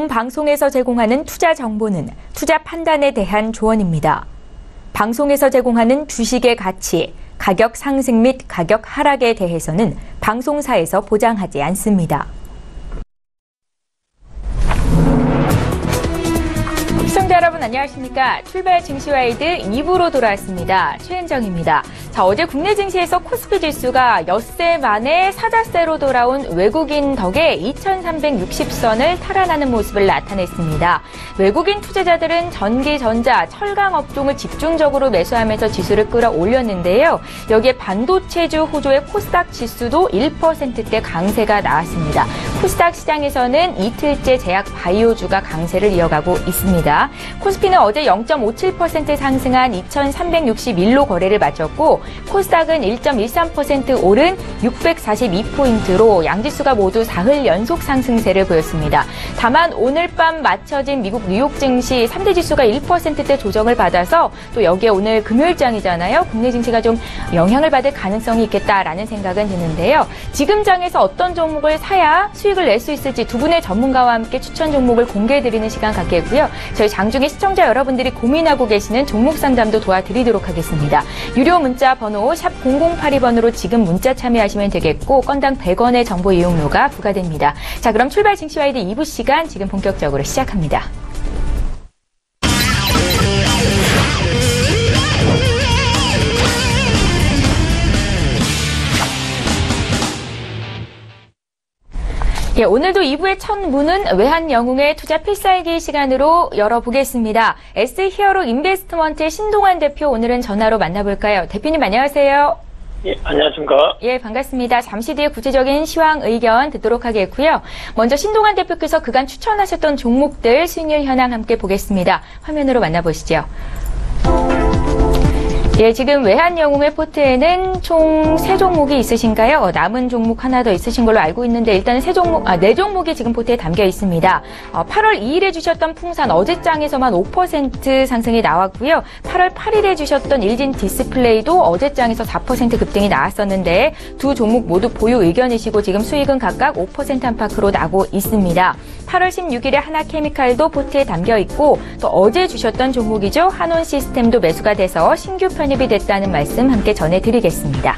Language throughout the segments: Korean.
본 방송에서 제공하는 투자 정보는 투자 판단에 대한 조언입니다. 방송에서 제공하는 주식의 가치, 가격 상승 및 가격 하락에 대해서는 방송사에서 보장하지 않습니다. 시청자 여러분 안녕하십니까. 출발 증시와이드 2부로 돌아왔습니다. 최은정입니다. 자, 어제 국내 증시에서 코스피 지수가 엿새 만에 사자세로 돌아온 외국인 덕에 2360선을 탈환하는 모습을 나타냈습니다. 외국인 투자자들은 전기, 전자, 철강 업종을 집중적으로 매수하면서 지수를 끌어올렸는데요. 여기에 반도체주 호조의 코스닥 지수도 1%대 강세가 나왔습니다. 코스닥 시장에서는 이틀째 제약 바이오주가 강세를 이어가고 있습니다. 코스피는 어제 0.57% 상승한 2361로 거래를 마쳤고 코스닥은 1.13% 오른 642포인트로 양지수가 모두 사흘 연속 상승세를 보였습니다. 다만 오늘 밤 마쳐진 미국 뉴욕 증시 3대 지수가 1%대 조정을 받아서 또 여기에 오늘 금요일장이잖아요. 국내 증시가 좀 영향을 받을 가능성이 있겠다라는 생각은 드는데요. 지금 장에서 어떤 종목을 사야 수익을 낼 수 있을지 두 분의 전문가와 함께 추천 종목을 공개해드리는 시간 갖겠고요. 저희 장중에 시청자 여러분들이 고민하고 계시는 종목 상담도 도와드리도록 하겠습니다. 유료 문자 번호 샵 0082번으로 지금 문자 참여하시면 되겠고 건당 100원의 정보 이용료가 부과됩니다. 자, 그럼 출발 증시와이드 2부 시간 지금 본격적으로 시작합니다. 예, 오늘도 2부의 첫 문은 외환영웅의 투자 필살기 시간으로 열어보겠습니다. S히어로 인베스트먼트의 신동환 대표 오늘은 전화로 만나볼까요? 대표님 안녕하세요. 예, 안녕하십니까. 예, 반갑습니다. 잠시 뒤에 구체적인 시황 의견 듣도록 하겠고요. 먼저 신동환 대표께서 그간 추천하셨던 종목들 수익률 현황 함께 보겠습니다. 화면으로 만나보시죠. 예, 지금 외환영웅의 포트에는 총 3종목이 있으신가요? 남은 종목 하나 더 있으신 걸로 알고 있는데 일단 4종목이 지금 포트에 담겨 있습니다. 8월 2일에 주셨던 풍산 어제장에서만 5% 상승이 나왔고요. 8월 8일에 주셨던 일진 디스플레이도 어제장에서 4% 급등이 나왔었는데 두 종목 모두 보유 의견이시고 지금 수익은 각각 5% 안팎으로 나고 있습니다. 8월 16일에 하나케미칼도 포트에 담겨 있고 또 어제 주셨던 종목이죠. 한온시스템도 매수가 돼서 신규 편입이 됐다는 말씀 함께 전해드리겠습니다.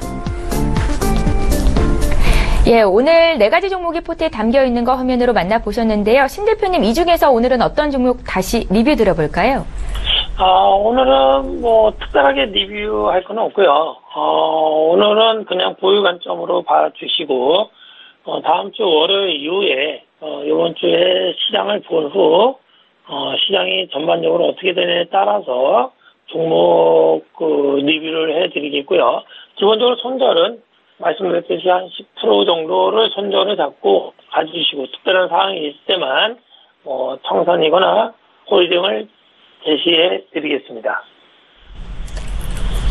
예, 오늘 4가지 종목이 포트에 담겨 있는 거 화면으로 만나보셨는데요. 신 대표님 이 중에서 오늘은 어떤 종목 다시 리뷰 들어볼까요? 오늘은 뭐 특별하게 리뷰할 건 없고요. 오늘은 그냥 보유 관점으로 봐주시고 다음 주 월요일 이후에 이번 주에 시장을 본 후 시장이 전반적으로 어떻게 되느냐에 따라서 종목 리뷰를 해드리겠고요. 기본적으로 손절은 말씀드렸듯이 한 10% 정도를 손절을 잡고 가주시고 특별한 사항이 있을 때만 청산이거나 홀딩을 제시해 드리겠습니다.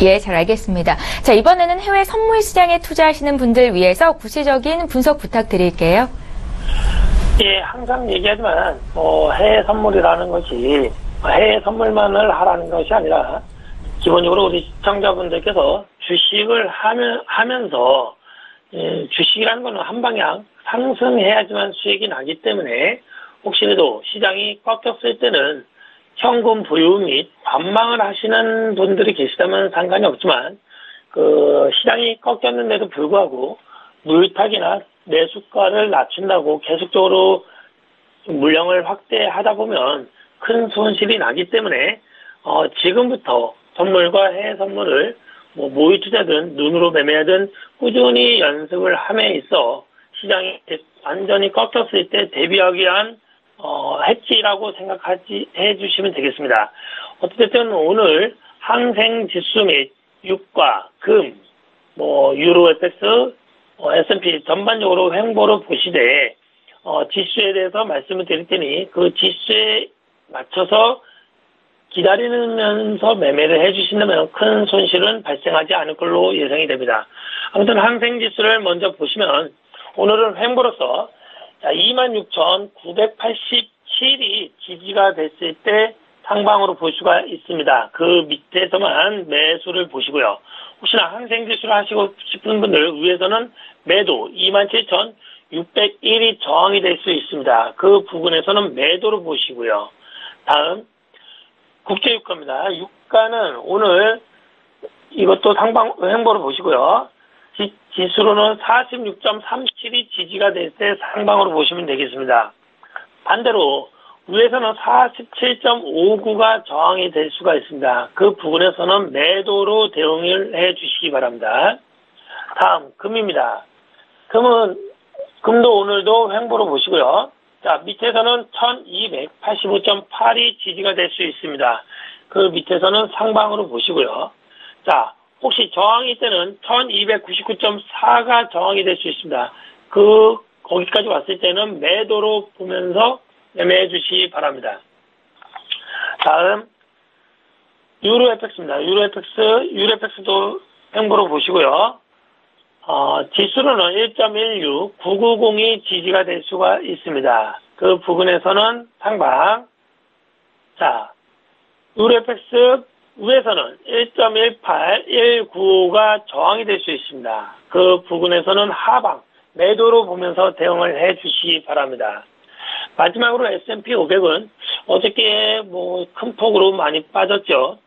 예, 잘 알겠습니다. 자, 이번에는 해외 선물 시장에 투자하시는 분들 위해서 구체적인 분석 부탁드릴게요. 예, 항상 얘기하지만 해외 선물이라는 것이 해외 선물만을 하라는 것이 아니라 기본적으로 우리 시청자분들께서 주식을 하면서 주식이라는 것은 한 방향 상승해야지만 수익이 나기 때문에 혹시라도 시장이 꺾였을 때는 현금 보유 및 관망을 하시는 분들이 계시다면 상관이 없지만 시장이 꺾였는데도 불구하고 물타기나 매수가를 낮춘다고 계속적으로 물량을 확대하다 보면 큰 손실이 나기 때문에 지금부터 선물과 해외 선물을 모의 투자든 눈으로 매매하든 꾸준히 연습을 함에 있어 시장이 완전히 꺾였을 때 대비하기 위한 해지라고 생각해 주시면 되겠습니다. 어쨌든 오늘 항생 지수 및 유가, 금, 유로 FX, S&P 전반적으로 횡보를 보시되 지수에 대해서 말씀을 드릴 테니 그 지수에 맞춰서 기다리면서 매매를 해주신다면 큰 손실은 발생하지 않을 걸로 예상이 됩니다. 아무튼 항생지수를 먼저 보시면 오늘은 횡보로서 26,987이 지지가 됐을 때 상방으로 볼 수가 있습니다. 그 밑에서만 매수를 보시고요. 혹시나 항생지수를 하시고 싶은 분들 위에서는 매도 27,000 601이 저항이 될 수 있습니다. 그 부분에서는 매도로 보시고요. 다음 국제유가입니다. 유가는 오늘 이것도 상방 횡보로 보시고요. 지수로는 46.37이 지지가 될 때 상방으로 보시면 되겠습니다. 반대로 위에서는 47.59가 저항이 될 수가 있습니다. 그 부분에서는 매도로 대응을 해 주시기 바랍니다. 다음 금입니다. 금도 오늘도 횡보로 보시고요. 자, 밑에서는 1285.8이 지지가 될 수 있습니다. 그 밑에서는 상방으로 보시고요. 자, 혹시 저항일 때는 1299.4가 저항이 될 수 있습니다. 거기까지 왔을 때는 매도로 보면서 매매해 주시기 바랍니다. 다음, 유로FX입니다. 유로FX도 횡보로 보시고요. 지수로는 1.16, 990이 지지가 될 수가 있습니다. 그 부분에서는 상방. 자, 유로FX 위에서는 1.18, 195가 저항이 될 수 있습니다. 그 부분에서는 하방, 매도로 보면서 대응을 해 주시기 바랍니다. 마지막으로 S&P 500은 어저께 큰 폭으로 많이 빠졌죠.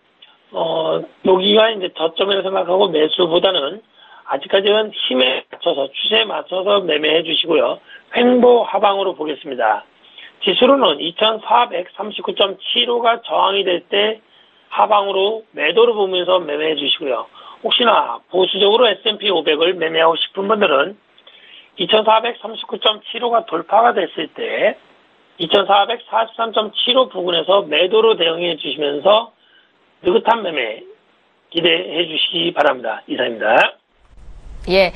여기가 이제 저점이라고 생각하고 매수보다는 아직까지는 힘에 맞춰서, 추세에 맞춰서 매매해 주시고요. 횡보 하방으로 보겠습니다. 지수로는 2439.75가 저항이 될 때 하방으로 매도로 보면서 매매해 주시고요. 혹시나 보수적으로 S&P 500을 매매하고 싶은 분들은 2439.75가 돌파가 됐을 때 2443.75 부분에서 매도로 대응해 주시면서 느긋한 매매 기대해 주시기 바랍니다. 이상입니다. 예.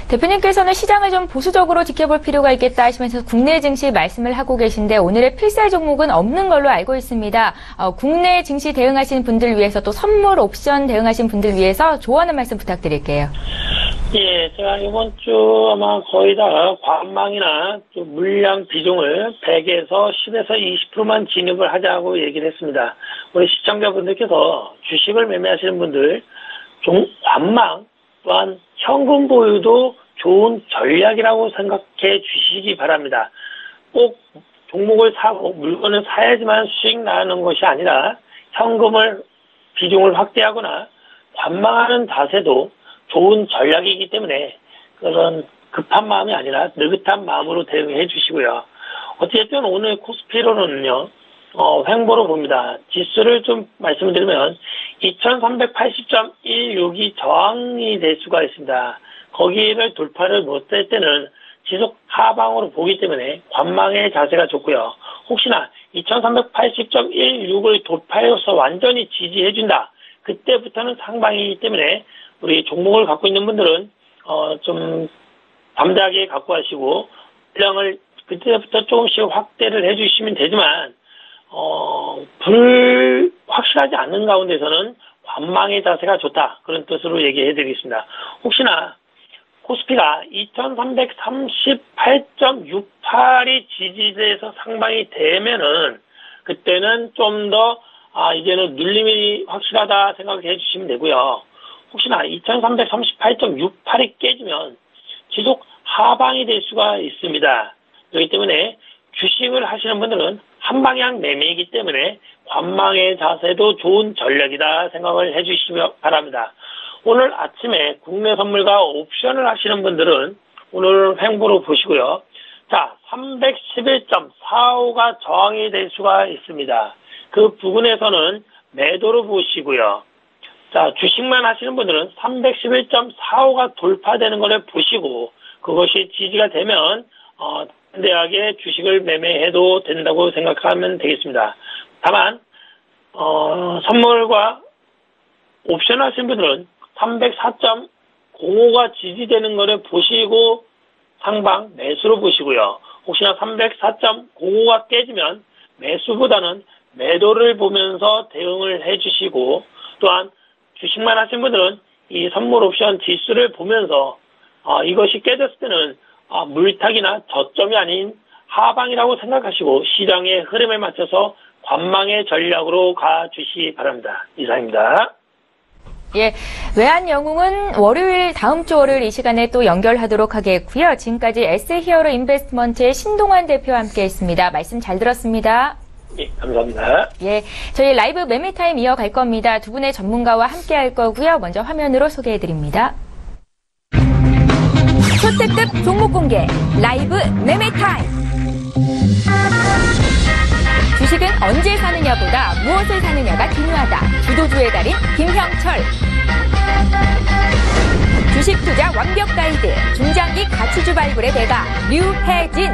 대표님께서는 시장을 좀 보수적으로 지켜볼 필요가 있겠다 하시면서 국내 증시 말씀을 하고 계신데 오늘의 필살 종목은 없는 걸로 알고 있습니다. 국내 증시 대응하시는 분들 위해서 또 선물 옵션 대응하시는 분들 위해서 조언의 말씀 부탁드릴게요. 예, 제가 이번 주 아마 거의 다 관망이나 좀 물량 비중을 100에서 10에서 20%만 진입을 하자고 얘기를 했습니다. 우리 시청자분들께서 주식을 매매하시는 분들, 관망 또한 현금 보유도 좋은 전략이라고 생각해 주시기 바랍니다. 꼭 종목을 사고 물건을 사야지만 수익 나는 것이 아니라 현금을 비중을 확대하거나 관망하는 자세도 좋은 전략이기 때문에 그런 급한 마음이 아니라 느긋한 마음으로 대응해 주시고요. 어쨌든 오늘 코스피로는요. 횡보로 봅니다. 지수를 좀 말씀드리면 2380.16이 저항이 될 수가 있습니다. 거기를 돌파를 못할 때는 지속 하방으로 보기 때문에 관망의 자세가 좋고요. 혹시나 2380.16을 돌파해서 완전히 지지해준다. 그때부터는 상방이기 때문에 우리 종목을 갖고 있는 분들은 좀 담대하게 갖고 하시고 물량을 그때부터 조금씩 확대를 해주시면 되지만 확실하지 않는 가운데서는 관망의 자세가 좋다. 그런 뜻으로 얘기해 드리겠습니다. 혹시나 코스피가 2338.68이 지지대에서 상방이 되면은 그때는 좀 더 이제는 눌림이 확실하다 생각해 주시면 되고요. 혹시나 2338.68이 깨지면 지속 하방이 될 수가 있습니다. 그렇기 때문에 주식을 하시는 분들은 한 방향 매매이기 때문에 관망의 자세도 좋은 전략이다 생각을 해주시기 바랍니다. 오늘 아침에 국내 선물과 옵션을 하시는 분들은 오늘 횡보로 보시고요. 자, 311.45가 저항이 될 수가 있습니다. 그 부분에서는 매도로 보시고요. 자, 주식만 하시는 분들은 311.45가 돌파되는 것을 보시고 그것이 지지가 되면 대하게 주식을 매매해도 된다고 생각하면 되겠습니다. 다만 선물과 옵션 하시는 분들은 304.05가 지지되는 것을 보시고 상방 매수로 보시고요. 혹시나 304.05가 깨지면 매수보다는 매도를 보면서 대응을 해주시고 또한 주식만 하시는 분들은 이 선물 옵션 지수를 보면서 이것이 깨졌을 때는 물타기나 저점이 아닌 하방이라고 생각하시고 시장의 흐름에 맞춰서 관망의 전략으로 가주시기 바랍니다. 이상입니다. 예, 외환 영웅은 다음 주 월요일 이 시간에 또 연결하도록 하겠고요. 지금까지 S히어로 인베스트먼트의 신동환 대표와 함께했습니다. 말씀 잘 들었습니다. 예, 감사합니다. 예, 저희 라이브 매매타임 이어갈 겁니다. 두 분의 전문가와 함께할 거고요. 먼저 화면으로 소개해드립니다. 초특급 종목 공개 라이브 매매타임. 주식은 언제 사느냐보다 무엇을 사느냐가 중요하다. 주도주의 달인 김형철. 주식 투자 완벽 가이드 중장기 가치주 발굴의 대가 류혜진.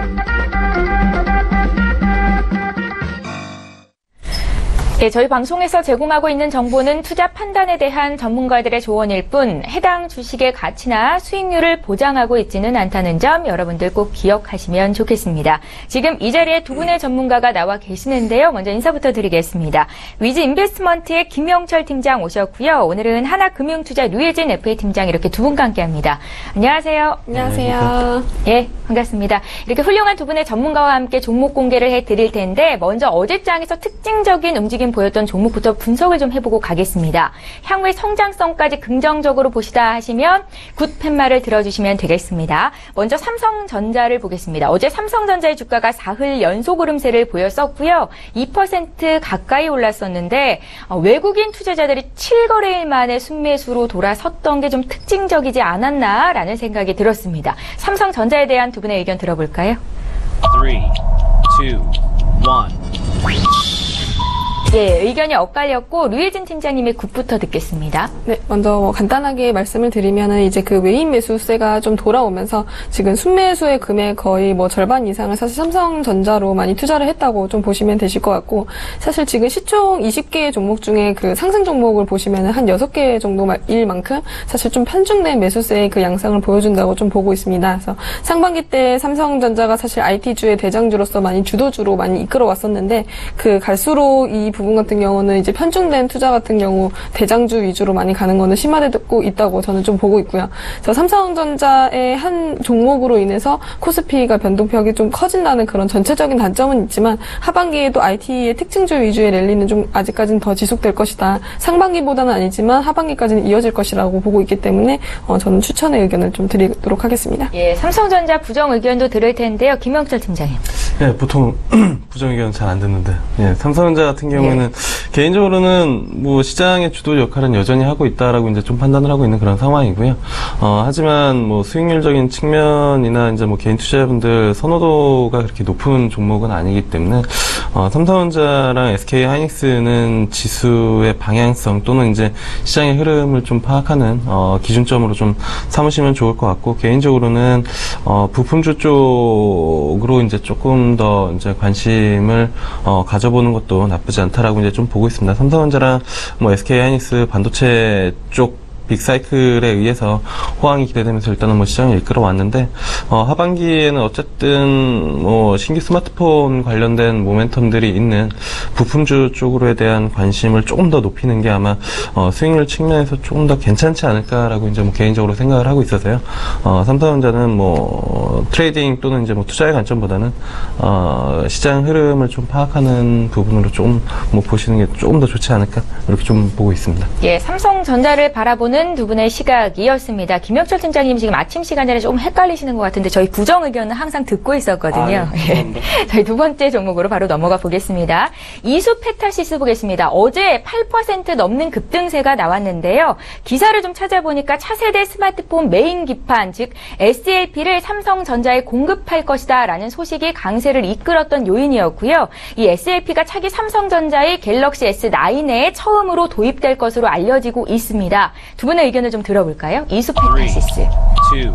네, 저희 방송에서 제공하고 있는 정보는 투자 판단에 대한 전문가들의 조언일 뿐 해당 주식의 가치나 수익률을 보장하고 있지는 않다는 점 여러분들 꼭 기억하시면 좋겠습니다. 지금 이 자리에 두 분의 전문가가 나와 계시는데요. 먼저 인사부터 드리겠습니다. 위즈 인베스트먼트의 김영철 팀장 오셨고요. 오늘은 하나금융투자 류혜진 FA 팀장 이렇게 두 분과 함께합니다. 안녕하세요. 안녕하세요. 예, 반갑습니다. 이렇게 훌륭한 두 분의 전문가와 함께 종목 공개를 해드릴 텐데 먼저 어제장에서 특징적인 움직임 보였던 종목부터 분석을 좀 해보고 가겠습니다. 향후의 성장성까지 긍정적으로 보시다 하시면 굿 팻말을 들어주시면 되겠습니다. 먼저 삼성전자를 보겠습니다. 어제 삼성전자의 주가가 사흘 연속 오름세를 보였었고요. 2% 가까이 올랐었는데 외국인 투자자들이 7거래일 만에 순매수로 돌아섰던 게 좀 특징적이지 않았나라는 생각이 들었습니다. 삼성전자에 대한 두 분의 의견 들어볼까요? 3, 2, 1. 예, 의견이 엇갈렸고 류혜진 팀장님의 굿부터 듣겠습니다. 네, 먼저 간단하게 말씀을 드리면은 이제 그 외인 매수세가 좀 돌아오면서 지금 순매수의 금액 거의 절반 이상을 사실 삼성전자로 많이 투자를 했다고 좀 보시면 되실 것 같고, 사실 지금 시총 20개의 종목 중에 그 상승 종목을 보시면은 한 6개 정도일 만큼 사실 좀 편중된 매수세의 그 양상을 보여준다고 좀 보고 있습니다. 그래서 상반기 때 삼성전자가 사실 IT주의 대장주로서 많이 주도주로 많이 이끌어 왔었는데 그 갈수록 이 부분 같은 경우는 이제 편중된 투자 같은 경우 대장주 위주로 많이 가는 거는 심화되고 있다고 저는 좀 보고 있고요. 그래서 삼성전자의 한 종목으로 인해서 코스피가 변동폭이 좀 커진다는 그런 전체적인 단점은 있지만 하반기에도 IT의 특징주 위주의 랠리는 좀 아직까지는 더 지속될 것이다. 상반기보다는 아니지만 하반기까지는 이어질 것이라고 보고 있기 때문에 저는 추천의 의견을 좀 드리도록 하겠습니다. 예, 삼성전자 부정 의견도 들을 텐데요. 김영철 팀장님. 예, 보통 부정 의견 잘 안 듣는데, 예, 삼성전자 같은 경우에는 개인적으로는 뭐 시장의 주도 역할은 여전히 하고 있다라고 이제 좀 판단을 하고 있는 그런 상황이고요. 하지만 뭐 수익률적인 측면이나 이제 뭐 개인 투자자분들 선호도가 그렇게 높은 종목은 아니기 때문에 삼성전자랑 SK 하이닉스는 지수의 방향성 또는 이제 시장의 흐름을 좀 파악하는 기준점으로 좀 삼으시면 좋을 것 같고, 개인적으로는 부품주 쪽으로 이제 조금 더 이제 관심을 가져보는 것도 나쁘지 않다라고 이제 좀 보고 있습니다. 삼성전자랑 뭐 SK 하이닉스 반도체 쪽 빅사이클에 의해서 호황이 기대되면서 일단은 뭐 시장을 이끌어 왔는데, 하반기에는 어쨌든 뭐 신규 스마트폰 관련된 모멘텀들이 있는 부품주 쪽으로에 대한 관심을 조금 더 높이는 게 아마 수익률 측면에서 조금 더 괜찮지 않을까라고 이제 뭐 개인적으로 생각을 하고 있어서요. 삼성전자는 뭐 트레이딩 또는 이제 뭐 투자의 관점보다는 시장 흐름을 좀 파악하는 부분으로 조금 뭐 보시는 게 조금 더 좋지 않을까 이렇게 좀 보고 있습니다. 예, 삼성전자를 바라보는 두 분의 시각이었습니다. 김영철 팀장님 지금 아침 시간에 조금 헷갈리시는 것 같은데 저희 부정 의견은 항상 듣고 있었거든요. 예. 저희 두 번째 종목으로 바로 넘어가 보겠습니다. 이수페타시스 보겠습니다. 어제 8% 넘는 급등세가 나왔는데요. 기사를 좀 찾아보니까 차세대 스마트폰 메인 기판, 즉 SLP를 삼성전자에 공급할 것이다 라는 소식이 강세를 이끌었던 요인이었고요. 이 SLP가 차기 삼성전자의 갤럭시 S9에 처음으로 도입될 것으로 알려지고 있습니다. 두 분의 의견을 좀 들어볼까요? 이수페타시스. 2, 1.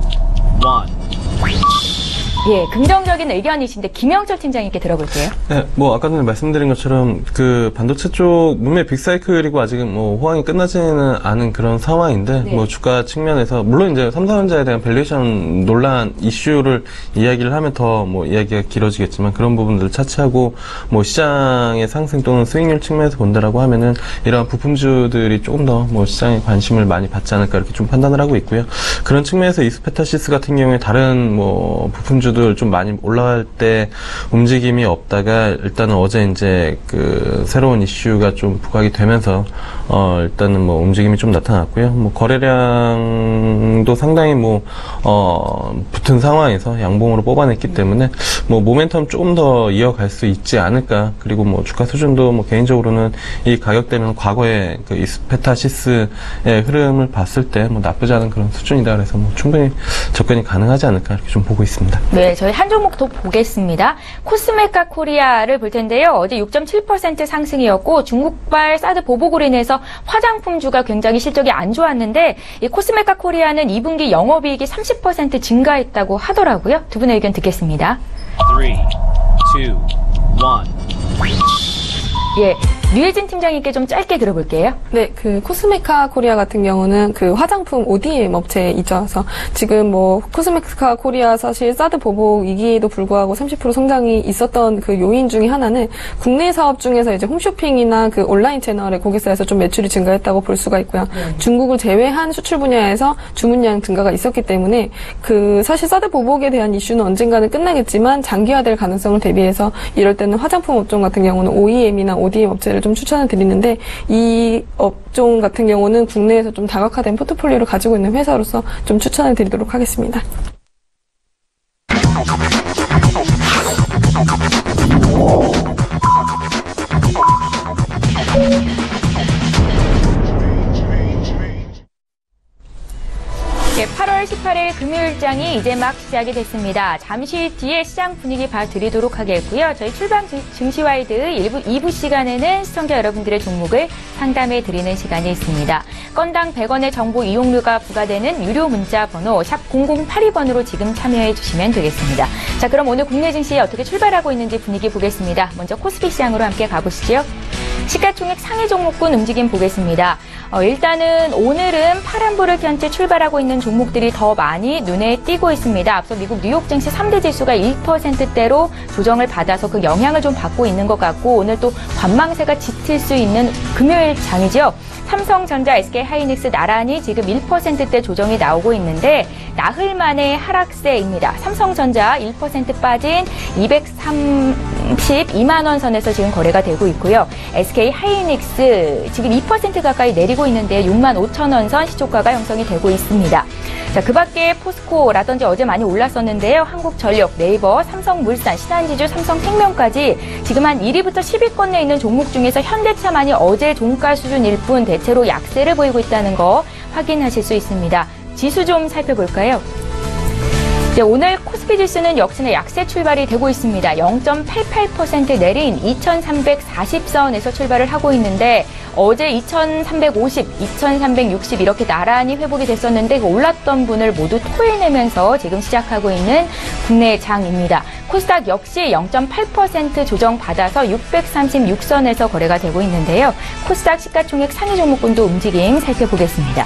예, 긍정적인 의견이신데 김영철 팀장님께 들어볼게요. 네, 뭐 아까 전에 말씀드린 것처럼 그 반도체 쪽 분명히 빅사이클이고 아직은 뭐 호황이 끝나지는 않은 그런 상황인데, 네. 뭐 주가 측면에서 물론 이제 삼성전자에 대한 밸류에이션 논란 이슈를 이야기를 하면 더 뭐 이야기가 길어지겠지만 그런 부분들을 차치하고 뭐 시장의 상승 또는 수익률 측면에서 본다라고 하면은 이러한 부품주들이 조금 더 뭐 시장에 관심을 많이 받지 않을까 이렇게 좀 판단을 하고 있고요. 그런 측면에서 이스페타시스 같은 경우에 다른 뭐 부품주 주들 좀 많이 올라갈 때 움직임이 없다가 일단은 어제 이제 그 새로운 이슈가 좀 부각이 되면서 일단은 뭐 움직임이 좀 나타났고요. 뭐 거래량도 상당히 붙은 상황에서 양봉으로 뽑아냈기 때문에 뭐 모멘텀 조금 더 이어갈 수 있지 않을까. 그리고 뭐 주가 수준도 뭐 개인적으로는 이 가격대는 과거의 그 이스페타시스의 흐름을 봤을 때 뭐 나쁘지 않은 그런 수준이다. 그래서 뭐 충분히 접근이 가능하지 않을까 이렇게 좀 보고 있습니다. 네, 저희 한 종목 더 보겠습니다. 코스메카 코리아를 볼 텐데요. 어제 6.7% 상승이었고 중국발 사드 보복으로 인해서 화장품주가 굉장히 실적이 안 좋았는데 이 코스메카 코리아는 2분기 영업이익이 30% 증가했다고 하더라고요. 두 분의 의견 듣겠습니다. 3, 2, 1. 예, 류혜진 팀장님께 좀 짧게 들어볼게요. 네, 그 코스메카 코리아 같은 경우는 그 화장품 ODM 업체이죠. 그래서 지금 뭐 코스메카 코리아 사실 사드 보복 위기에도 불구하고 30% 성장이 있었던 그 요인 중에 하나는 국내 사업 중에서 이제 홈쇼핑이나 그 온라인 채널의 고객사에서 좀 매출이 증가했다고 볼 수가 있고요. 중국을 제외한 수출 분야에서 주문량 증가가 있었기 때문에 그 사실 사드 보복에 대한 이슈는 언젠가는 끝나겠지만 장기화될 가능성을 대비해서 이럴 때는 화장품 업종 같은 경우는 OEM이나 ODM 업체를 좀 추천을 드리는데 이 업종 같은 경우는 국내에서 좀 다각화된 포트폴리오를 가지고 있는 회사로서 좀 추천을 드리도록 하겠습니다. 네, 8월 18일 금요일장이 이제 막 시작이 됐습니다. 잠시 뒤에 시장 분위기 봐드리도록 하겠고요. 저희 출방 증시와이드 2부 시간에는 시청자 여러분들의 종목을 상담해드리는 시간이 있습니다. 건당 100원의 정보 이용료가 부과되는 유료 문자 번호 샵 0082번으로 지금 참여해 주시면 되겠습니다. 자, 그럼 오늘 국내 증시에 어떻게 출발하고 있는지 분위기 보겠습니다. 먼저 코스피 시장으로 함께 가보시죠. 시가총액 상위 종목군 움직임 보겠습니다. 일단은 오늘은 파란불을 켠 채 출발하고 있는 종목들이 더 많이 눈에 띄고 있습니다. 앞서 미국 뉴욕 증시 3대 지수가 1%대로 조정을 받아서 그 영향을 좀 받고 있는 것 같고 오늘 또 관망세가 짙을 수 있는 금요일 장이죠. 삼성전자, SK하이닉스 나란히 지금 1%대 조정이 나오고 있는데 나흘 만의 하락세입니다. 삼성전자 1% 빠진 232만 원 선에서 지금 거래가 되고 있고요. SK하이닉스 지금 2% 가까이 내리고 있는데 6만 5천 원 선 시초가가 형성이 되고 있습니다. 자, 그 밖에 포스코라든지 어제 많이 올랐었는데요. 한국전력, 네이버, 삼성물산, 신한지주, 삼성생명까지 지금 한 1위부터 10위권에 있는 종목 중에서 현대차만이 어제 종가 수준일 뿐 대체로 약세를 보이고 있다는 거 확인하실 수 있습니다. 지수 좀 살펴볼까요? 네, 오늘 코스피 지수는 역시나 약세 출발이 되고 있습니다. 0.88% 내린 2340선에서 출발을 하고 있는데 어제 2350, 2360 이렇게 나란히 회복이 됐었는데 그 올랐던 분을 모두 토해내면서 지금 시작하고 있는 국내 장입니다. 코스닥 역시 0.8% 조정받아서 636선에서 거래가 되고 있는데요. 코스닥 시가총액 상위 종목군도 움직임 살펴보겠습니다.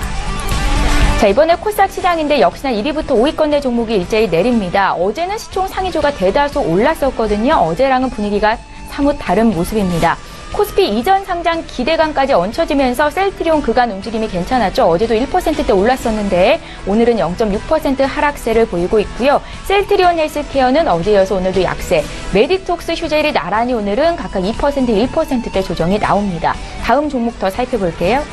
자, 이번에 코스닥 시장인데 역시나 1위부터 5위권 내 종목이 일제히 내립니다. 어제는 시총 상위주가 대다수 올랐었거든요. 어제랑은 분위기가 사뭇 다른 모습입니다. 코스피 이전 상장 기대감까지 얹혀지면서 셀트리온 그간 움직임이 괜찮았죠. 어제도 1%대 올랐었는데 오늘은 0.6% 하락세를 보이고 있고요. 셀트리온 헬스케어는 어제 이어서 오늘도 약세, 메디톡스, 휴젤이 나란히 오늘은 각각 2%, 1%대 조정이 나옵니다. 다음 종목 더 살펴볼게요.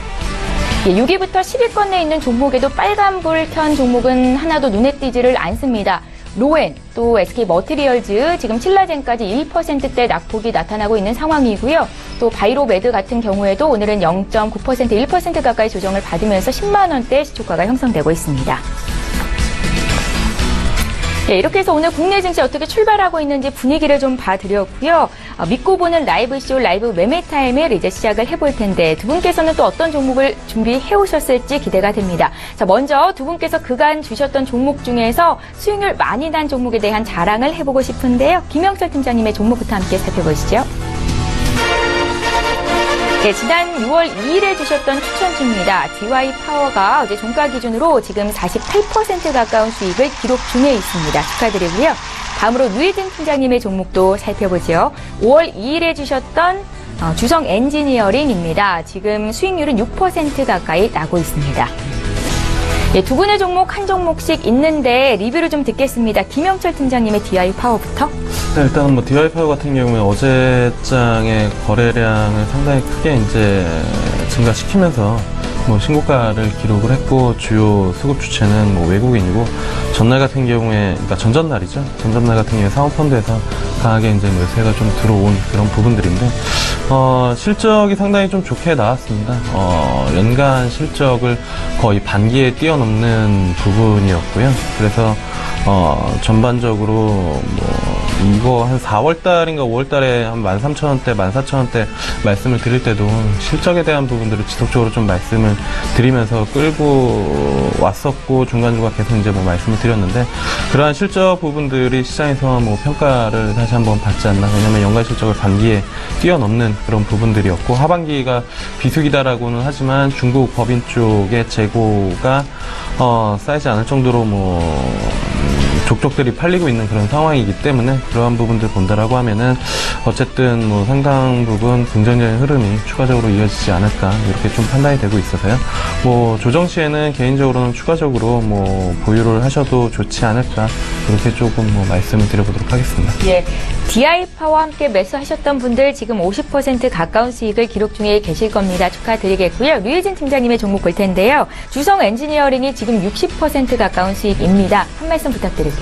6위부터 10위권 내에 있는 종목에도 빨간불 켠 종목은 하나도 눈에 띄지를 않습니다. 로엔, 또 SK머티리얼즈, 지금 신라젠까지 1%대 낙폭이 나타나고 있는 상황이고요. 또 바이로메드 같은 경우에도 오늘은 0.9%, 1% 가까이 조정을 받으면서 10만 원대 시초가가 형성되고 있습니다. 네, 이렇게 해서 오늘 국내 증시 어떻게 출발하고 있는지 분위기를 좀 봐드렸고요. 믿고 보는 라이브쇼 라이브 매매 타임을 이제 시작을 해볼 텐데 두 분께서는 또 어떤 종목을 준비해 오셨을지 기대가 됩니다. 자, 먼저 두 분께서 그간 주셨던 종목 중에서 수익률 많이 난 종목에 대한 자랑을 해보고 싶은데요. 김영철 팀장님의 종목부터 함께 살펴보시죠. 네, 지난 6월 2일에 주셨던 추천주입니다. DY파워가 어제 종가 기준으로 지금 48% 가까운 수익을 기록 중에 있습니다. 축하드리고요. 다음으로 류혜진 팀장님의 종목도 살펴보죠. 5월 2일에 주셨던 주성 엔지니어링입니다. 지금 수익률은 6% 가까이 나고 있습니다. 예, 두 분의 종목 한 종목씩 있는데 리뷰를 좀 듣겠습니다. 김영철 팀장님의 DI 파워부터. 네, 일단은 뭐 DI 파워 같은 경우에 어제장의 거래량을 상당히 크게 이제 증가시키면서 뭐 신고가를 기록을 했고, 주요 수급 주체는 뭐 외국인이고, 전날 같은 경우에, 그러니까 전전날이죠. 전전날 같은 경우에 사모펀드에서 강하게 이제 매수가 좀 들어온 그런 부분들인데, 실적이 상당히 좀 좋게 나왔습니다. 연간 실적을 거의 반기에 뛰어넘는 부분이었고요. 그래서 전반적으로 뭐 이거 한 4월달인가 5월달에 한 13,000원대, 14,000원대 말씀을 드릴 때도 실적에 대한 부분들을 지속적으로 좀 말씀을 드리면서 끌고 왔었고, 중간중간 계속 이제 뭐 말씀을 드렸는데, 그러한 실적 부분들이 시장에서 뭐 평가를 다시 한번 받지 않나. 왜냐면 연간 실적을 반기에 뛰어넘는 그런 부분들이었고, 하반기가 비수기다라고는 하지만 중국 법인 쪽의 재고가 쌓이지 않을 정도로 족족들이 팔리고 있는 그런 상황이기 때문에, 그러한 부분들 본다라고 하면은 어쨌든 뭐 상당 부분 긍정적인 흐름이 추가적으로 이어지지 않을까, 이렇게 좀 판단이 되고 있어서요. 뭐 조정 시에는 개인적으로는 추가적으로 뭐 보유를 하셔도 좋지 않을까, 이렇게 조금 뭐 말씀을 드려보도록 하겠습니다. 예, DI 파워와 함께 매수하셨던 분들 지금 50% 가까운 수익을 기록 중에 계실 겁니다. 축하드리겠고요. 류혜진 팀장님의 종목 볼 텐데요. 주성 엔지니어링이 지금 60% 가까운 수익입니다. 한 말씀 부탁드릴게요.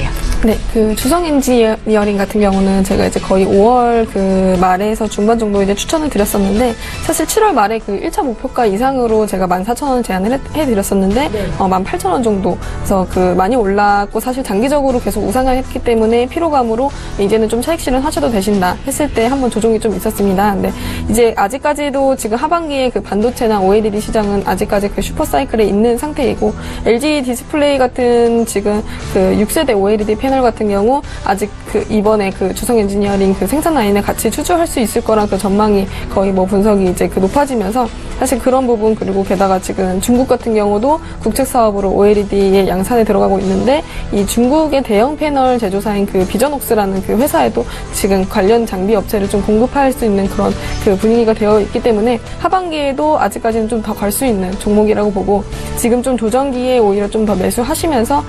네, 그 주성 엔지니어링 같은 경우는 제가 이제 거의 5월 그 말에서 중반 정도 이제 추천을 드렸었는데, 사실 7월 말에 그 1차 목표가 이상으로 제가 14,000원 제안을 해드렸었는데, 18,000원 정도. 그래서 그 많이 올랐고, 사실 장기적으로 계속 우상을 했기 때문에 피로감으로 이제는 좀 차익 실현하셔도 되신다 했을 때 한번 조정이 좀 있었습니다. 근데 이제 아직까지도 지금 하반기에 그 반도체나 OLED 시장은 아직까지 그 슈퍼사이클에 있는 상태이고, LG 디스플레이 같은 지금 그 6세대 OLED 패널 같은 경우 아직 그 이번에 그 주성 엔지니어링 그 생산 라인에 같이 추주할 수 있을 거란 그 전망이 거의 뭐 분석이 이제 그 높아지면서, 사실 그런 부분, 그리고 게다가 지금 중국 같은 경우도 국책 사업으로 OLED의 양산에 들어가고 있는데, 이 중국의 대형 패널 제조사인 그 비전옥스라는 그 회사에도 지금 관련 장비 업체를 좀 공급할 수 있는 그런 그 분위기가 되어 있기 때문에 하반기에도 아직까지는 좀 더 갈 수 있는 종목이라고 보고, 지금 좀 조정기에 오히려 좀 더 매수하시면서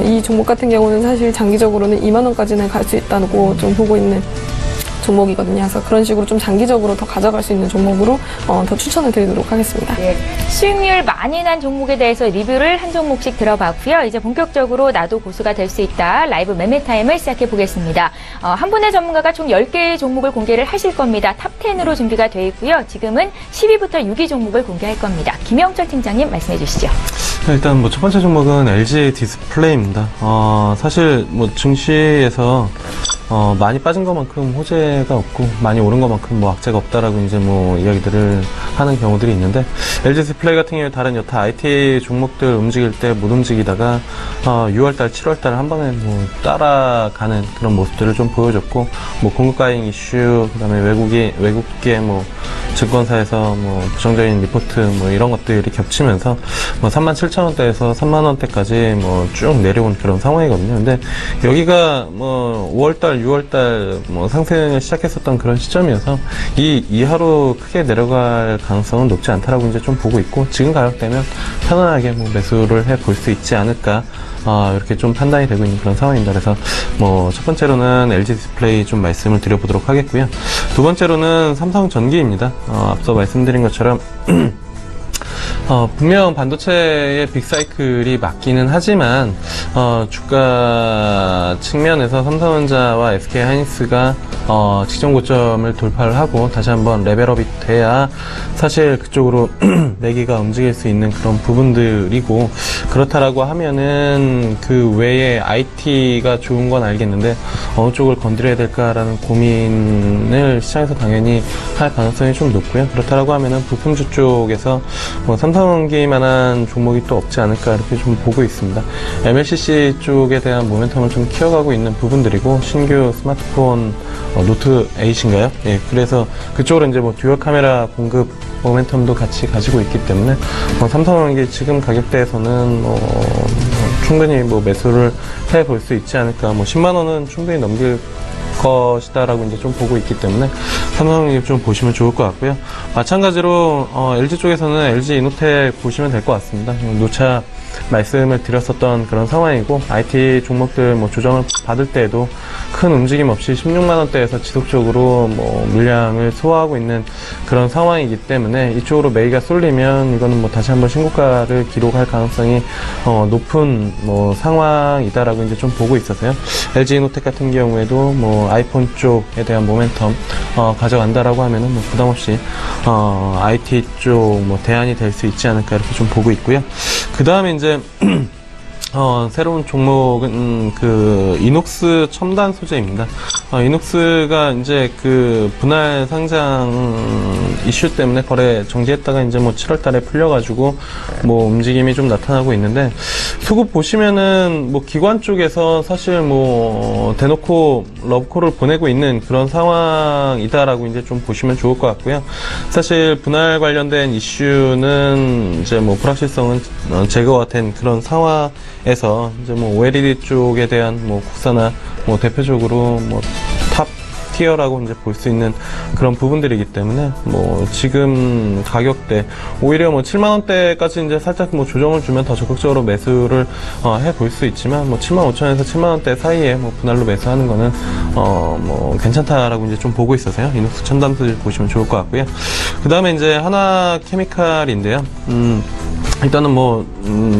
이 종목 같은 경우는 사실 장기적으로는 2만 원까지는 갈 수 있다고 좀 보고 있는 종목이거든요. 그래서 그런 식으로 좀 장기적으로 더 가져갈 수 있는 종목으로 더 추천을 드리도록 하겠습니다. 예, 수익률 많이 난 종목에 대해서 리뷰를 한 종목씩 들어봤고요. 이제 본격적으로 나도 고수가 될 수 있다 라이브 매매 타임을 시작해 보겠습니다. 한 분의 전문가가 총 10개의 종목을 공개를 하실 겁니다. 탑10으로 준비가 되어 있고요. 지금은 10위부터 6위 종목을 공개할 겁니다. 김영철 팀장님 말씀해 주시죠. 일단 뭐 첫 번째 종목은 LG 디스플레이입니다. 사실 뭐 증시에서 많이 빠진 것만큼 호재가 없고, 많이 오른 것만큼 뭐 악재가 없다라고 이제 뭐 이야기들을 하는 경우들이 있는데, LG 디스플레이 같은 경우에 다른 여타 IT 종목들 움직일 때 못 움직이다가 6월달, 7월달 한 번에 뭐 따라가는 그런 모습들을 좀 보여줬고, 뭐 공급과잉 이슈, 그다음에 외국계 뭐 증권사에서 뭐 부정적인 리포트 뭐 이런 것들이 겹치면서 뭐 37,000원대에서 3만원대까지 뭐 쭉 내려온 그런 상황이거든요. 근데 여기가 뭐 5월달, 6월달 뭐 상승을 시작했었던 그런 시점이어서 이 이하로 크게 내려갈 가능성은 높지 않다라고 이제 좀 보고 있고, 지금 가격대면 편안하게 뭐 매수를 해 볼 수 있지 않을까, 이렇게 좀 판단이 되고 있는 그런 상황입니다. 그래서 뭐 첫 번째로는 LG 디스플레이 좀 말씀을 드려보도록 하겠고요. 두 번째로는 삼성전기입니다. 앞서 말씀드린 것처럼 분명 반도체의 빅사이클이 맞기는 하지만 주가 측면에서 삼성전자와 SK하이닉스가 직전 고점을 돌파를 하고 다시 한번 레벨업이 돼야 사실 그쪽으로 매기가 움직일 수 있는 그런 부분들이고, 그렇다라고 하면은 그 외에 IT가 좋은 건 알겠는데 어느 쪽을 건드려야 될까라는 고민을 시장에서 당연히 할 가능성이 좀 높고요. 그렇다라고 하면은 부품주 쪽에서 뭐 삼성전기만한 종목이 또 없지 않을까, 이렇게 좀 보고 있습니다. MLCC 쪽에 대한 모멘텀을 좀 키워가고 있는 부분들이고, 신규 스마트폰 노트 8인가요? 예, 그래서 그쪽으로 이제 뭐 듀얼 카메라 공급 모멘텀도 같이 가지고 있기 때문에 삼성전기 지금 가격대에서는 충분히 뭐 매수를 해 볼 수 있지 않을까. 뭐 10만 원은 충분히 넘길 것이다라고 이제 좀 보고 있기 때문에 삼성전자 좀 보시면 좋을 것 같고요. 마찬가지로 LG 쪽에서는 LG 이노텍 보시면 될 것 같습니다. 노차 말씀을 드렸었던 그런 상황이고 IT 종목들 뭐 조정을 받을 때에도 큰 움직임 없이 16만 원대에서 지속적으로 뭐 물량을 소화하고 있는 그런 상황이기 때문에 이쪽으로 매기가 쏠리면 이거는 뭐 다시 한번 신고가를 기록할 가능성이 높은 뭐 상황이다라고 이제 좀 보고 있어서요. LG 이노텍 같은 경우에도 뭐 아이폰 쪽에 대한 모멘텀 가져간다라고 하면은 뭐 부담 없이 IT 쪽 뭐 대안이 될 수 있지 않을까 이렇게 좀 보고 있고요. 그 다음에 이제 새로운 종목은 그 이녹스 첨단 소재입니다. 이녹스가 이제 그 분할 상장 이슈 때문에 거래 정지했다가 이제 뭐 7월 달에 풀려가지고 뭐 움직임이 좀 나타나고 있는데 수급 보시면은 뭐 기관 쪽에서 사실 뭐 대놓고 러브콜을 보내고 있는 그런 상황이다라고 이제 좀 보시면 좋을 것 같고요. 사실 분할 관련된 이슈는 이제 뭐 불확실성은 제거가 된 그런 상황에서 이제 뭐 OLED 쪽에 대한 뭐 국산화 뭐 대표적으로 뭐 탑 티어라고 이제 볼 수 있는 그런 부분들이기 때문에 뭐 지금 가격대 오히려 뭐 7만 원대까지 이제 살짝 뭐 조정을 주면 더 적극적으로 매수를 해 볼 수 있지만 뭐 7만 5천에서 7만 원대 사이에 뭐 분할로 매수하는 거는 뭐 괜찮다라고 이제 좀 보고 있어서요. 이녹스 첨단 소재 보시면 좋을 것 같고요. 그 다음에 이제 하나 케미칼인데요. 일단은 뭐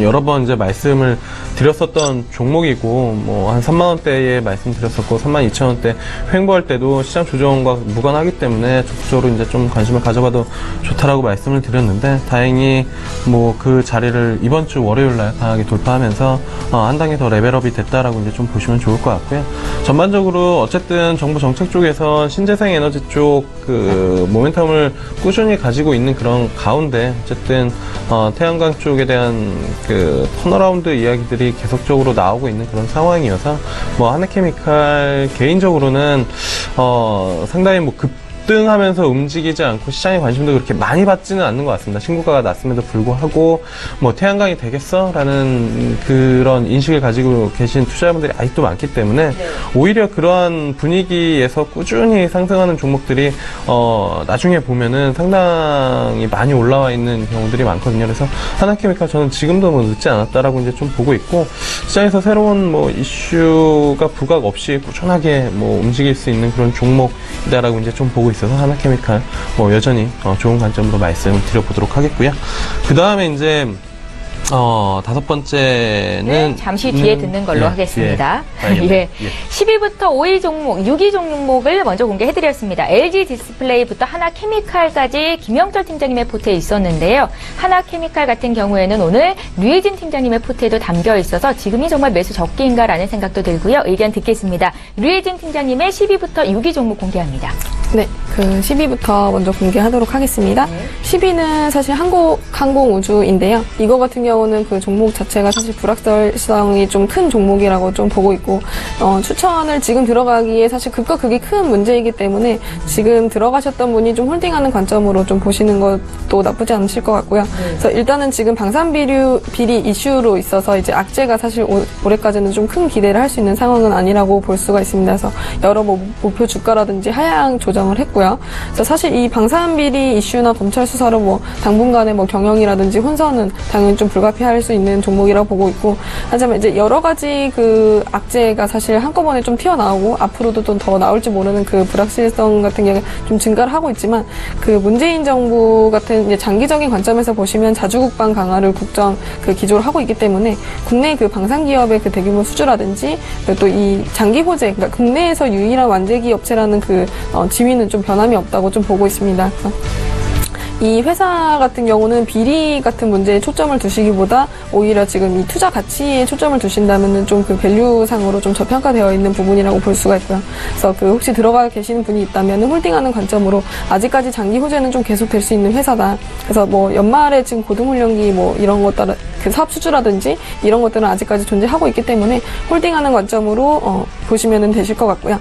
여러 번 이제 말씀을 드렸었던 종목이고 뭐 한 3만 원대에 말씀드렸었고 3만 2천 원대 횡보할 때도 시장 조정과 무관하기 때문에 적극적으로 이제 좀 관심을 가져봐도 좋다라고 말씀을 드렸는데 다행히 뭐 그 자리를 이번 주 월요일 날 강하게 돌파하면서 한 단계 더 레벨업이 됐다라고 이제 좀 보시면 좋을 것 같고요. 전반적으로 어쨌든 정부 정책 쪽에서 신재생 에너지 쪽 그 모멘텀을 꾸준히 가지고 있는 그런 가운데 어쨌든 태양광 쪽에 대한 그 턴어라운드 이야기들이 계속적으로 나오고 있는 그런 상황이어서 뭐 하나케미칼 개인적으로는 상당히 뭐 급등하면서 움직이지 않고 시장의 관심도 그렇게 많이 받지는 않는 것 같습니다. 신고가가 났음에도 불구하고 뭐 태양광이 되겠어? 라는 그런 인식을 가지고 계신 투자자분들이 아직도 많기 때문에 오히려 그러한 분위기에서 꾸준히 상승하는 종목들이 나중에 보면은 상당히 많이 올라와 있는 경우들이 많거든요. 그래서 하나케미칼 저는 지금도 뭐 늦지 않았다라고 이제 좀 보고 있고 시장에서 새로운 뭐 이슈가 부각 없이 꾸준하게 뭐 움직일 수 있는 그런 종목이다라고 이제 좀 보고 있어서 하나케미칼 뭐 여전히 좋은 관점으로 말씀을 드려보도록 하겠고요. 그 다음에 이제 다섯 번째는 잠시 뒤에 듣는 걸로 하겠습니다. 예. 10위부터 5위 종목, 6위 종목을 먼저 공개해드렸습니다. LG 디스플레이부터 하나케미칼까지 김영철 팀장님의 포트에 있었는데요. 하나케미칼 같은 경우에는 오늘 류혜진 팀장님의 포트에도 담겨 있어서 지금이 정말 매수 적기인가라는 생각도 들고요. 의견 듣겠습니다. 류혜진 팀장님의 10위부터 6위 종목 공개합니다. 네, 그 10위부터 먼저 공개하도록 하겠습니다. 10위는 사실 항공우주인데요. 이거 같은 경우는 그 종목 자체가 사실 불확실성이 좀 큰 종목이라고 좀 보고 있고, 추천을 지금 들어가기에 사실 극과 극이 큰 문제이기 때문에 지금 들어가셨던 분이 좀 홀딩하는 관점으로 좀 보시는 것도 나쁘지 않으실 것 같고요. 그래서 일단은 지금 방산비리 이슈로 있어서 이제 악재가 사실 올해까지는 좀 큰 기대를 할 수 있는 상황은 아니라고 볼 수가 있습니다. 그래서 여러 뭐 목표 주가라든지 하향 조정을 했고요. 그래서 사실 이 방산비리 이슈나 검찰 수사로 뭐 당분간의 뭐 경영이라든지 혼선은 당연히 좀 불가피할 수 있는 종목이라고 보고 있고, 하지만 이제 여러 가지 그 악재가 사실 한꺼번에 좀 튀어나오고 앞으로도 좀 더 나올지 모르는 그 불확실성 같은 게 좀 증가를 하고 있지만, 그 문재인 정부 같은 이제 장기적인 관점에서 보시면 자주국방 강화를 국정 그 기조로 하고 있기 때문에 국내 그 방산 기업의 그 대규모 수주라든지 또 이 장기 호재, 그러니까 국내에서 유일한 완제기 업체라는 그 지위는 좀 변함이 없다고 좀 보고 있습니다. 그래서 이 회사 같은 경우는 비리 같은 문제에 초점을 두시기보다 오히려 지금 이 투자 가치에 초점을 두신다면은 좀 그 밸류상으로 좀 저평가되어 있는 부분이라고 볼 수가 있고요. 그래서 그 혹시 들어가 계시는 분이 있다면은 홀딩하는 관점으로 아직까지 장기 호재는 좀 계속될 수 있는 회사다. 그래서 뭐 연말에 지금 고등훈련기 뭐 이런 것 따라 그 사업 수주라든지 이런 것들은 아직까지 존재하고 있기 때문에 홀딩하는 관점으로 보시면은 되실 것 같고요.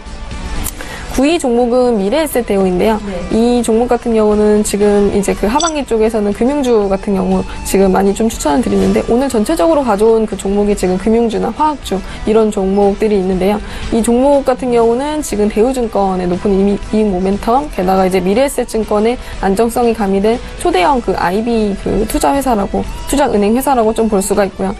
9위 종목은 미래에셋대우인데요. 이 종목 같은 경우는 지금 이제 그 하반기 쪽에서는 금융주 같은 경우 지금 많이 좀 추천을 드리는데 오늘 전체적으로 가져온 그 종목이 지금 금융주나 화학주 이런 종목들이 있는데요. 이 종목 같은 경우는 지금 대우증권의 높은 이익 모멘텀 게다가 이제 미래에셋증권의 안정성이 가미된 초대형 그 IB 그 투자은행 회사라고 좀 볼 수가 있고요.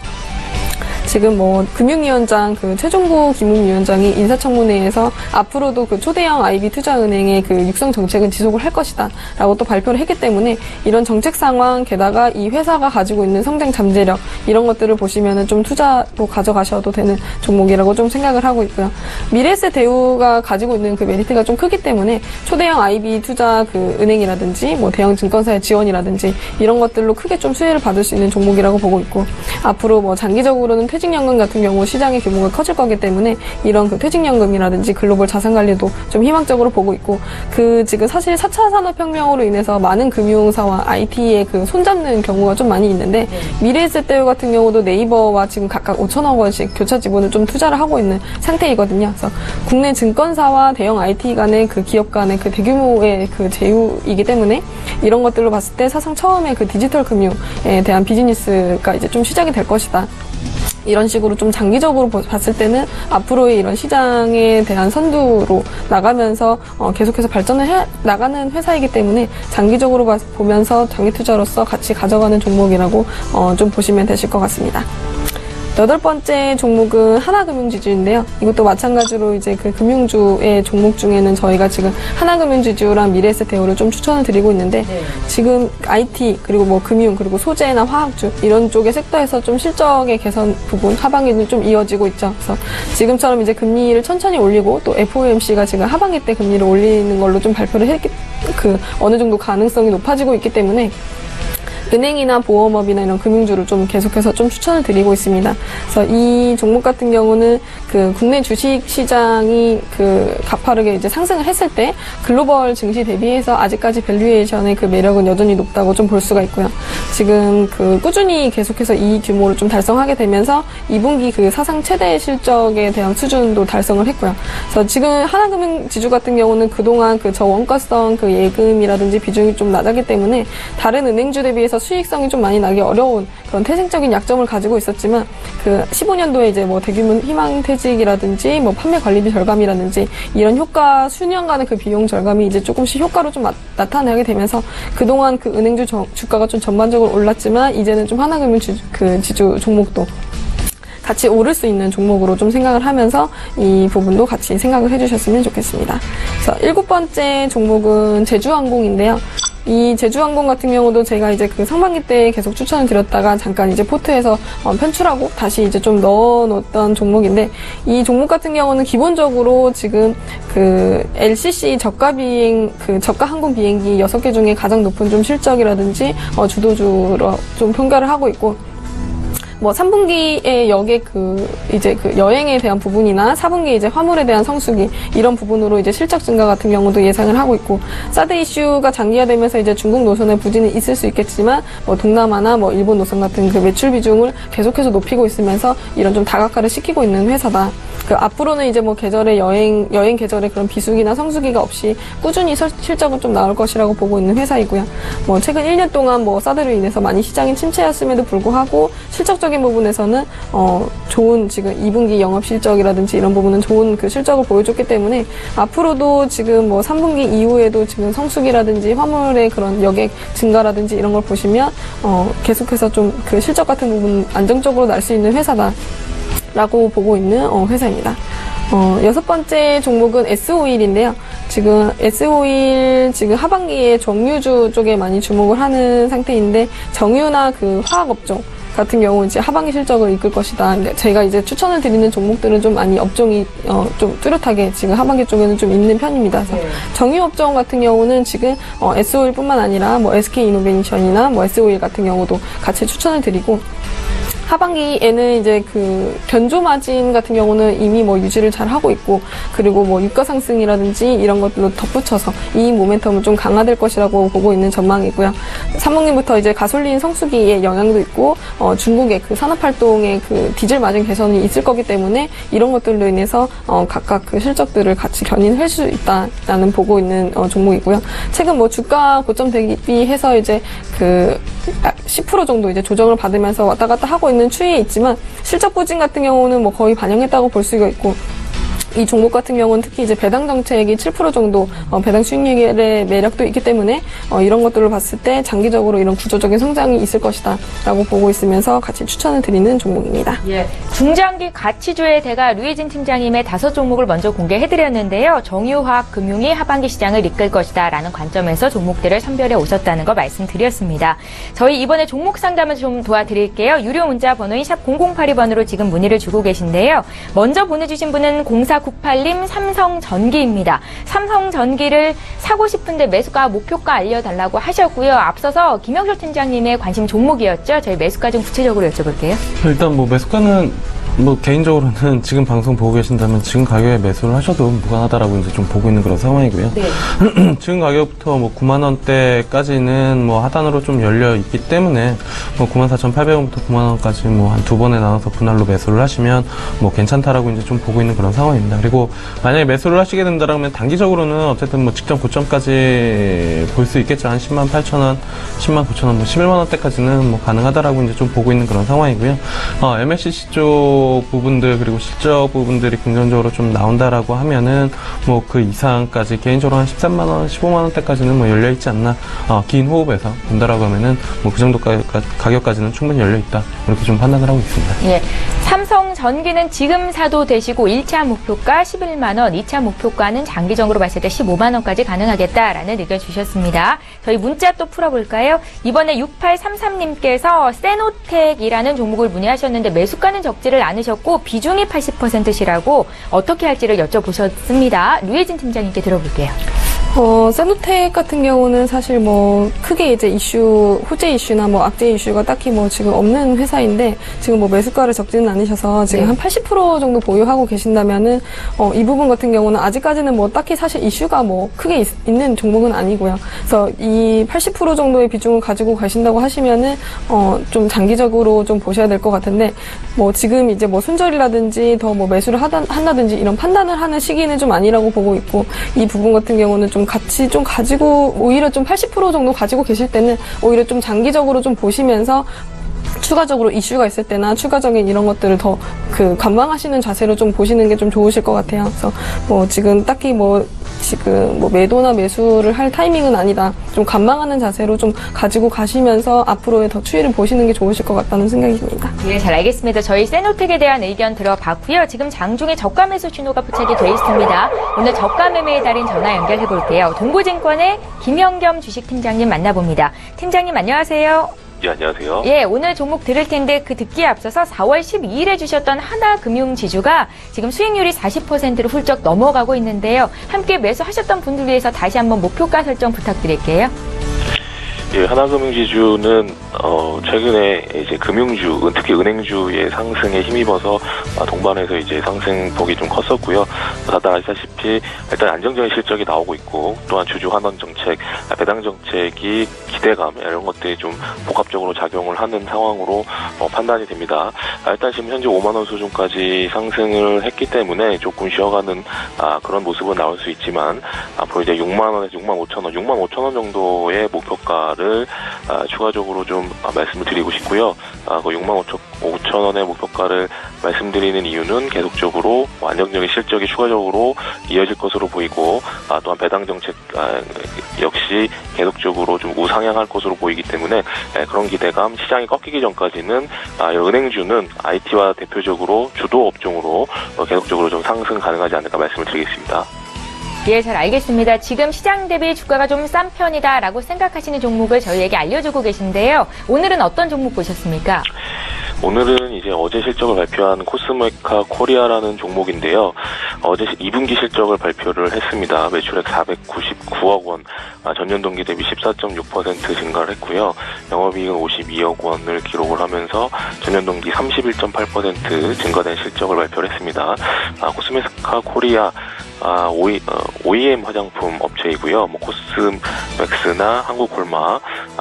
지금 뭐 금융위원장 그 최종구 김웅위원장이 인사청문회에서 앞으로도 그 초대형 IB 투자은행의 그 육성 정책은 지속을 할 것이다라고 또 발표를 했기 때문에 이런 정책 상황 게다가 이 회사가 가지고 있는 성장 잠재력 이런 것들을 보시면은 좀 투자로 가져가셔도 되는 종목이라고 좀 생각을 하고 있고요. 미래에셋 대우가 가지고 있는 그 메리트가 좀 크기 때문에 초대형 IB 투자 그 은행이라든지 뭐 대형 증권사의 지원이라든지 이런 것들로 크게 좀 수혜를 받을 수 있는 종목이라고 보고 있고 앞으로 뭐 장기적으로는 퇴직연금 같은 경우 시장의 규모가 커질 거기 때문에 이런 그 퇴직연금이라든지 글로벌 자산관리도 좀 희망적으로 보고 있고 그 지금 사실 4차 산업혁명으로 인해서 많은 금융사와 IT에 그 손잡는 경우가 좀 많이 있는데 미래에셋대우 같은 경우도 네이버와 지금 각각 5천억 원씩 교차 지분을 좀 투자를 하고 있는 상태이거든요. 그래서 국내 증권사와 대형 IT 간의 그 기업 간의 그 대규모의 그 제휴이기 때문에 이런 것들로 봤을 때 사상 처음에 그 디지털 금융에 대한 비즈니스가 이제 좀 시작이 될 것이다. 이런 식으로 좀 장기적으로 봤을 때는 앞으로의 이런 시장에 대한 선두로 나가면서 계속해서 발전을 해 나가는 회사이기 때문에 장기적으로 보면서 장기 투자로서 같이 가져가는 종목이라고 좀 보시면 되실 것 같습니다. 8번째 종목은 하나금융지주인데요. 이것도 마찬가지로 이제 그 금융주의 종목 중에는 저희가 지금 하나금융지주랑 미래에셋대우를 좀 추천을 드리고 있는데 지금 IT 그리고 뭐 금융 그리고 소재나 화학주 이런 쪽의 섹터에서 좀 실적의 개선 부분 하반기는 좀 이어지고 있죠. 그래서 지금처럼 이제 금리를 천천히 올리고 또 FOMC가 지금 하반기 때 금리를 올리는 걸로 좀 발표를 했기 어느 정도 가능성이 높아지고 있기 때문에 은행이나 보험업이나 이런 금융주를 좀 계속해서 좀 추천을 드리고 있습니다. 그래서 이 종목 같은 경우는 그 국내 주식 시장이 그 가파르게 이제 상승을 했을 때 글로벌 증시 대비해서 아직까지 밸류에이션의 그 매력은 여전히 높다고 좀 볼 수가 있고요. 지금 그 꾸준히 계속해서 이 규모를 좀 달성하게 되면서 2분기 그 사상 최대 실적에 대한 수준도 달성을 했고요. 그래서 지금 하나금융지주 같은 경우는 그동안 그 저원가성 그 예금이라든지 비중이 좀 낮았기 때문에 다른 은행주 대비해서 수익성이 좀 많이 나기 어려운 그런 태생적인 약점을 가지고 있었지만 그 15년도에 이제 뭐 대규모 희망퇴직이라든지 뭐 판매 관리비 절감이라든지 이런 효과 수년간의 그 비용 절감이 이제 조금씩 효과로 좀 나타나게 되면서 그동안 그 은행주 주가가 좀 전반적으로 올랐지만 이제는 좀 하나금융지주 종목도 같이 오를 수 있는 종목으로 좀 생각을 하면서 이 부분도 같이 생각을 해주셨으면 좋겠습니다. 그래서 7번째 종목은 제주항공인데요. 이 제주항공 같은 경우도 제가 이제 그 상반기 때 계속 추천을 드렸다가 잠깐 이제 포트에서 편출하고 다시 이제 좀 넣어놓았던 종목인데 이 종목 같은 경우는 기본적으로 지금 그 LCC 저가 항공 비행기 6개 중에 가장 높은 좀 실적이라든지 주도주로 좀 평가를 하고 있고 뭐 3분기에 여객 이제 여행에 대한 부분이나 4분기 이제 화물에 대한 성수기 이런 부분으로 이제 실적 증가 같은 경우도 예상을 하고 있고 사드 이슈가 장기화되면서 이제 중국 노선의 부진은 있을 수 있겠지만 뭐 동남아나 뭐 일본 노선 같은 그 매출 비중을 계속해서 높이고 있으면서 이런 좀 다각화를 시키고 있는 회사다. 그 앞으로는 이제 뭐 계절의 여행 계절의 그런 비수기나 성수기가 없이 꾸준히 실적은 좀 나올 것이라고 보고 있는 회사이고요. 뭐 최근 1년 동안 뭐 사드로 인해서 많이 시장이 침체였음에도 불구하고 실적적인 부분에서는 좋은 지금 2분기 영업 실적이라든지 이런 부분은 좋은 그 실적을 보여줬기 때문에 앞으로도 지금 뭐 3분기 이후에도 지금 성수기라든지 화물의 그런 여객 증가라든지 이런 걸 보시면 계속해서 좀 그 실적 같은 부분 안정적으로 날 수 있는 회사다. 라고 보고 있는 회사입니다. 6번째 종목은 S-오일인데요. 지금 S-오일 지금 하반기에 정유주 쪽에 많이 주목을 하는 상태인데 정유나 그 화학업종 같은 경우 이제 하반기 실적을 이끌 것이다. 근데 제가 이제 추천을 드리는 종목들은 좀 많이 업종이 좀 뚜렷하게 지금 하반기 쪽에는 좀 있는 편입니다. 그래서 정유업종 같은 경우는 지금 S-오일뿐만 아니라 뭐 SK이노베이션이나 뭐 S-오일 같은 경우도 같이 추천을 드리고 하반기에는 이제 그 변조 마진 같은 경우는 이미 뭐 유지를 잘 하고 있고, 그리고 뭐 유가 상승이라든지 이런 것들로 덧붙여서 이 모멘텀은 좀 강화될 것이라고 보고 있는 전망이고요. 사목님부터 이제 가솔린 성수기의 영향도 있고, 중국의 그 산업활동의 그 디젤 마진 개선이 있을 거기 때문에 이런 것들로 인해서 각각 그 실적들을 같이 견인할 수 있다라는 보고 있는 종목이고요. 최근 뭐 주가 고점 대비해서 이제 그 10% 정도 이제 조정을 받으면서 왔다 갔다 하고 있는 추이에 있지만, 실적 부진 같은 경우는 뭐 거의 반영했다고 볼 수가 있고, 이 종목 같은 경우는 특히 이제 배당 정책이 7% 정도 배당 수익률의 매력도 있기 때문에 이런 것들을 봤을 때 장기적으로 이런 구조적인 성장이 있을 것이다라고 보고 있으면서 같이 추천을 드리는 종목입니다. 예. 중장기 가치주의 대가 류혜진 팀장님의 5종목을 먼저 공개해드렸는데요. 정유화학 금융이 하반기 시장을 이끌 것이다라는 관점에서 종목들을 선별해 오셨다는 거 말씀드렸습니다. 저희 이번에 종목 상담을 좀 도와드릴게요. 유료 문자 번호인 샵 0082번으로 지금 문의를 주고 계신데요. 먼저 보내주신 분은 0498님 삼성전기입니다. 삼성전기를 사고 싶은데 매수가 목표가 알려달라고 하셨고요. 앞서서 김영철 팀장님의 관심 종목이었죠. 저희 매수가 좀 구체적으로 여쭤볼게요. 일단 뭐 매수가는 뭐 개인적으로는 지금 방송 보고 계신다면 지금 가격에 매수를 하셔도 무관하다라고 이제 좀 보고 있는 그런 상황이고요. 네. 지금 가격부터 뭐 9만 원대까지는 뭐 하단으로 좀 열려 있기 때문에 뭐 94,800원부터 9만 원까지 뭐 한 두 번에 나눠서 분할로 매수를 하시면 뭐 괜찮다라고 이제 좀 보고 있는 그런 상황입니다. 그리고 만약에 매수를 하시게 된다라면 단기적으로는 어쨌든 뭐 직전 고점까지 볼 수 있겠죠. 한 10만 8천 원, 10만 9천 원, 뭐 11만 원대까지는 뭐 가능하다라고 이제 좀 보고 있는 그런 상황이고요. MLCC 쪽 부분들 그리고 실적 부분들이 긍정적으로 좀 나온다라고 하면은 뭐 그 이상까지 개인적으로 한 13만 원, 15만 원대까지는 뭐 열려 있지 않나. 긴 호흡에서 본다라고 하면은 뭐 그 정도 가격까지는 충분히 열려 있다. 이렇게 좀 판단을 하고 있습니다. 예. 삼성전기는 지금 사도 되시고 1차 목표가 11만 원, 2차 목표가는 장기적으로 봤을 때 15만 원까지 가능하겠다라는 의견 주셨습니다. 저희 문자 또 풀어볼까요? 이번에 6833님께서 세노텍이라는 종목을 문의하셨는데 매수가는 적지를 않으셨고 비중이 80%시라고 어떻게 할지를 여쭤보셨습니다. 류혜진 팀장님께 들어볼게요. 세노텍 같은 경우는 사실 뭐 크게 이제 호재 이슈나 뭐 악재 이슈가 딱히 뭐 지금 없는 회사인데, 지금 뭐 매수가를 적지는 않으셔서 지금 한 80% 정도 보유하고 계신다면은 이 부분 같은 경우는 아직까지는 뭐 딱히 사실 이슈가 뭐 크게 있는 종목은 아니고요. 그래서 이 80% 정도의 비중을 가지고 가신다고 하시면은 좀 장기적으로 좀 보셔야 될 것 같은데, 뭐 지금 이제 뭐 손절이라든지 더 뭐 매수를 한다든지 이런 판단을 하는 시기는 좀 아니라고 보고 있고, 이 부분 같은 경우는 좀 같이 좀 가지고 오히려 좀 80% 정도 가지고 계실 때는 오히려 좀 장기적으로 좀 보시면서 추가적으로 이슈가 있을 때나 추가적인 이런 것들을 더 관망하시는 자세로 좀 보시는 게 좀 좋으실 것 같아요. 그래서 뭐 지금 딱히 지금 매도나 매수를 할 타이밍은 아니다. 좀 관망하는 자세로 좀 가지고 가시면서 앞으로의 더 추이를 보시는 게 좋으실 것 같다는 생각이 듭니다. 네, 잘 알겠습니다. 저희 세노텍에 대한 의견 들어봤고요. 지금 장중에 저가 매수 신호가 포착이 되어 있습니다. 오늘 저가 매매의 달인 전화 연결해 볼게요. 동부증권의 김영겸 주식팀장님 만나봅니다. 팀장님 안녕하세요. 예, 안녕하세요. 예, 오늘 종목 들을 텐데 그 듣기에 앞서서 4월 12일에 주셨던 하나금융지주가 지금 수익률이 40%를 훌쩍 넘어가고 있는데요. 함께 매수하셨던 분들 위해서 다시 한번 목표가 설정 부탁드릴게요. 예, 하나금융지주는 최근에 이제 금융주, 특히 은행주의 상승에 힘입어서 동반해서 이제 상승폭이 좀 컸었고요. 다들 아시다시피 일단 안정적인 실적이 나오고 있고, 또한 주주 환원 정책, 배당 정책이 기대감 이런 것들이 좀 복합적으로 작용을 하는 상황으로 판단이 됩니다. 일단 지금 현재 5만 원 수준까지 상승을 했기 때문에 조금 쉬어가는 그런 모습은 나올 수 있지만, 앞으로 이제 6만 원에서 6만 5천 원, 6만 5천 원 정도의 목표가를 추가적으로 좀 말씀을 드리고 싶고요. 그 6만 5천 원의 목표가를 말씀드리는 이유는 계속적으로 안정적인 실적이 추가적으로 이어질 것으로 보이고, 또한 배당 정책 역시 계속적으로 좀 우상향할 것으로 보이기 때문에 그런 기대감, 시장이 꺾이기 전까지는 은행주는 IT와 대표적으로 주도 업종으로 계속적으로 좀 상승 가능하지 않을까 말씀을 드리겠습니다. 예, 잘 알겠습니다. 지금 시장 대비 주가가 좀 싼 편이다라고 생각하시는 종목을 저희에게 알려주고 계신데요. 오늘은 어떤 종목 보셨습니까? 오늘은 이거는 이제 어제 실적을 발표한 코스메카 코리아라는 종목인데요. 어제 2분기 실적을 발표를 했습니다. 매출액 499억 원, 전년 동기 대비 14.6% 증가를 했고요. 영업이익은 52억 원을 기록을 하면서 전년 동기 31.8% 증가된 실적을 발표를 했습니다. 코스메카 코리아 OEM 화장품 업체이고요. 뭐 코스맥스나 한국콜마,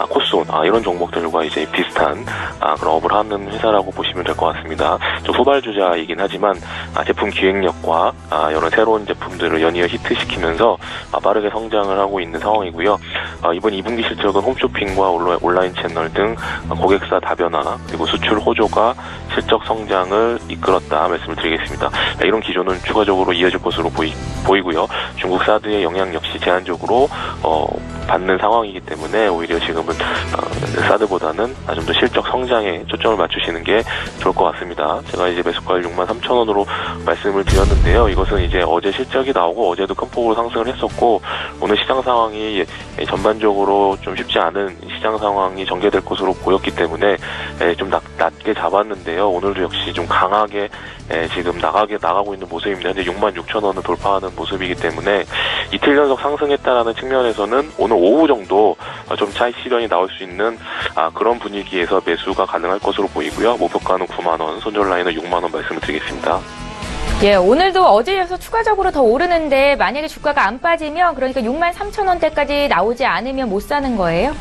코스온 이런 종목들과 이제 비슷한 그런 업을 하는 회사라고 보시면 될 것 같습니다. 좀 후발주자이긴 하지만 제품 기획력과 여러 새로운 제품들을 연이어 히트시키면서 빠르게 성장을 하고 있는 상황이고요. 이번 2분기 실적은 홈쇼핑과 온라인 채널 등 고객사 다변화 그리고 수출 호조가 실적 성장을 이끌었다 말씀을 드리겠습니다. 이런 기조는 추가적으로 이어질 것으로 보이고요. 중국 사드의 영향 역시 제한적으로 받는 상황이기 때문에 오히려 지금은 사드보다는 좀 더 실적 성장에 초점을 맞추시는 게 좋을 것 같습니다. 제가 이제 매수가를 63,000원으로 말씀을 드렸는데요. 이것은 이제 어제 실적이 나오고 어제도 큰 폭으로 상승을 했었고 오늘 시장 상황이 전반적으로 좀 쉽지 않은 시장 상황이 전개될 것으로 보였기 때문에 좀 낮게 잡았는데요. 오늘도 역시 좀 강하게 지금 나가고 있는 모습입니다. 현재 66,000원을 돌파하는 모습이기 때문에 이틀 연속 상승했다라는 측면에서는 오늘 오후 정도 좀 차익 실현이 나올 수 있는 그런 분위기에서 매수가 가능할 것으로 보이고요. 목표가는 9만원, 손절 라인은 6만원 말씀을 드리겠습니다. 예, 오늘도 어제에 이어서 추가적으로 더 오르는데 만약에 주가가 안 빠지면 그러니까 63,000원대까지 나오지 않으면 못 사는 거예요?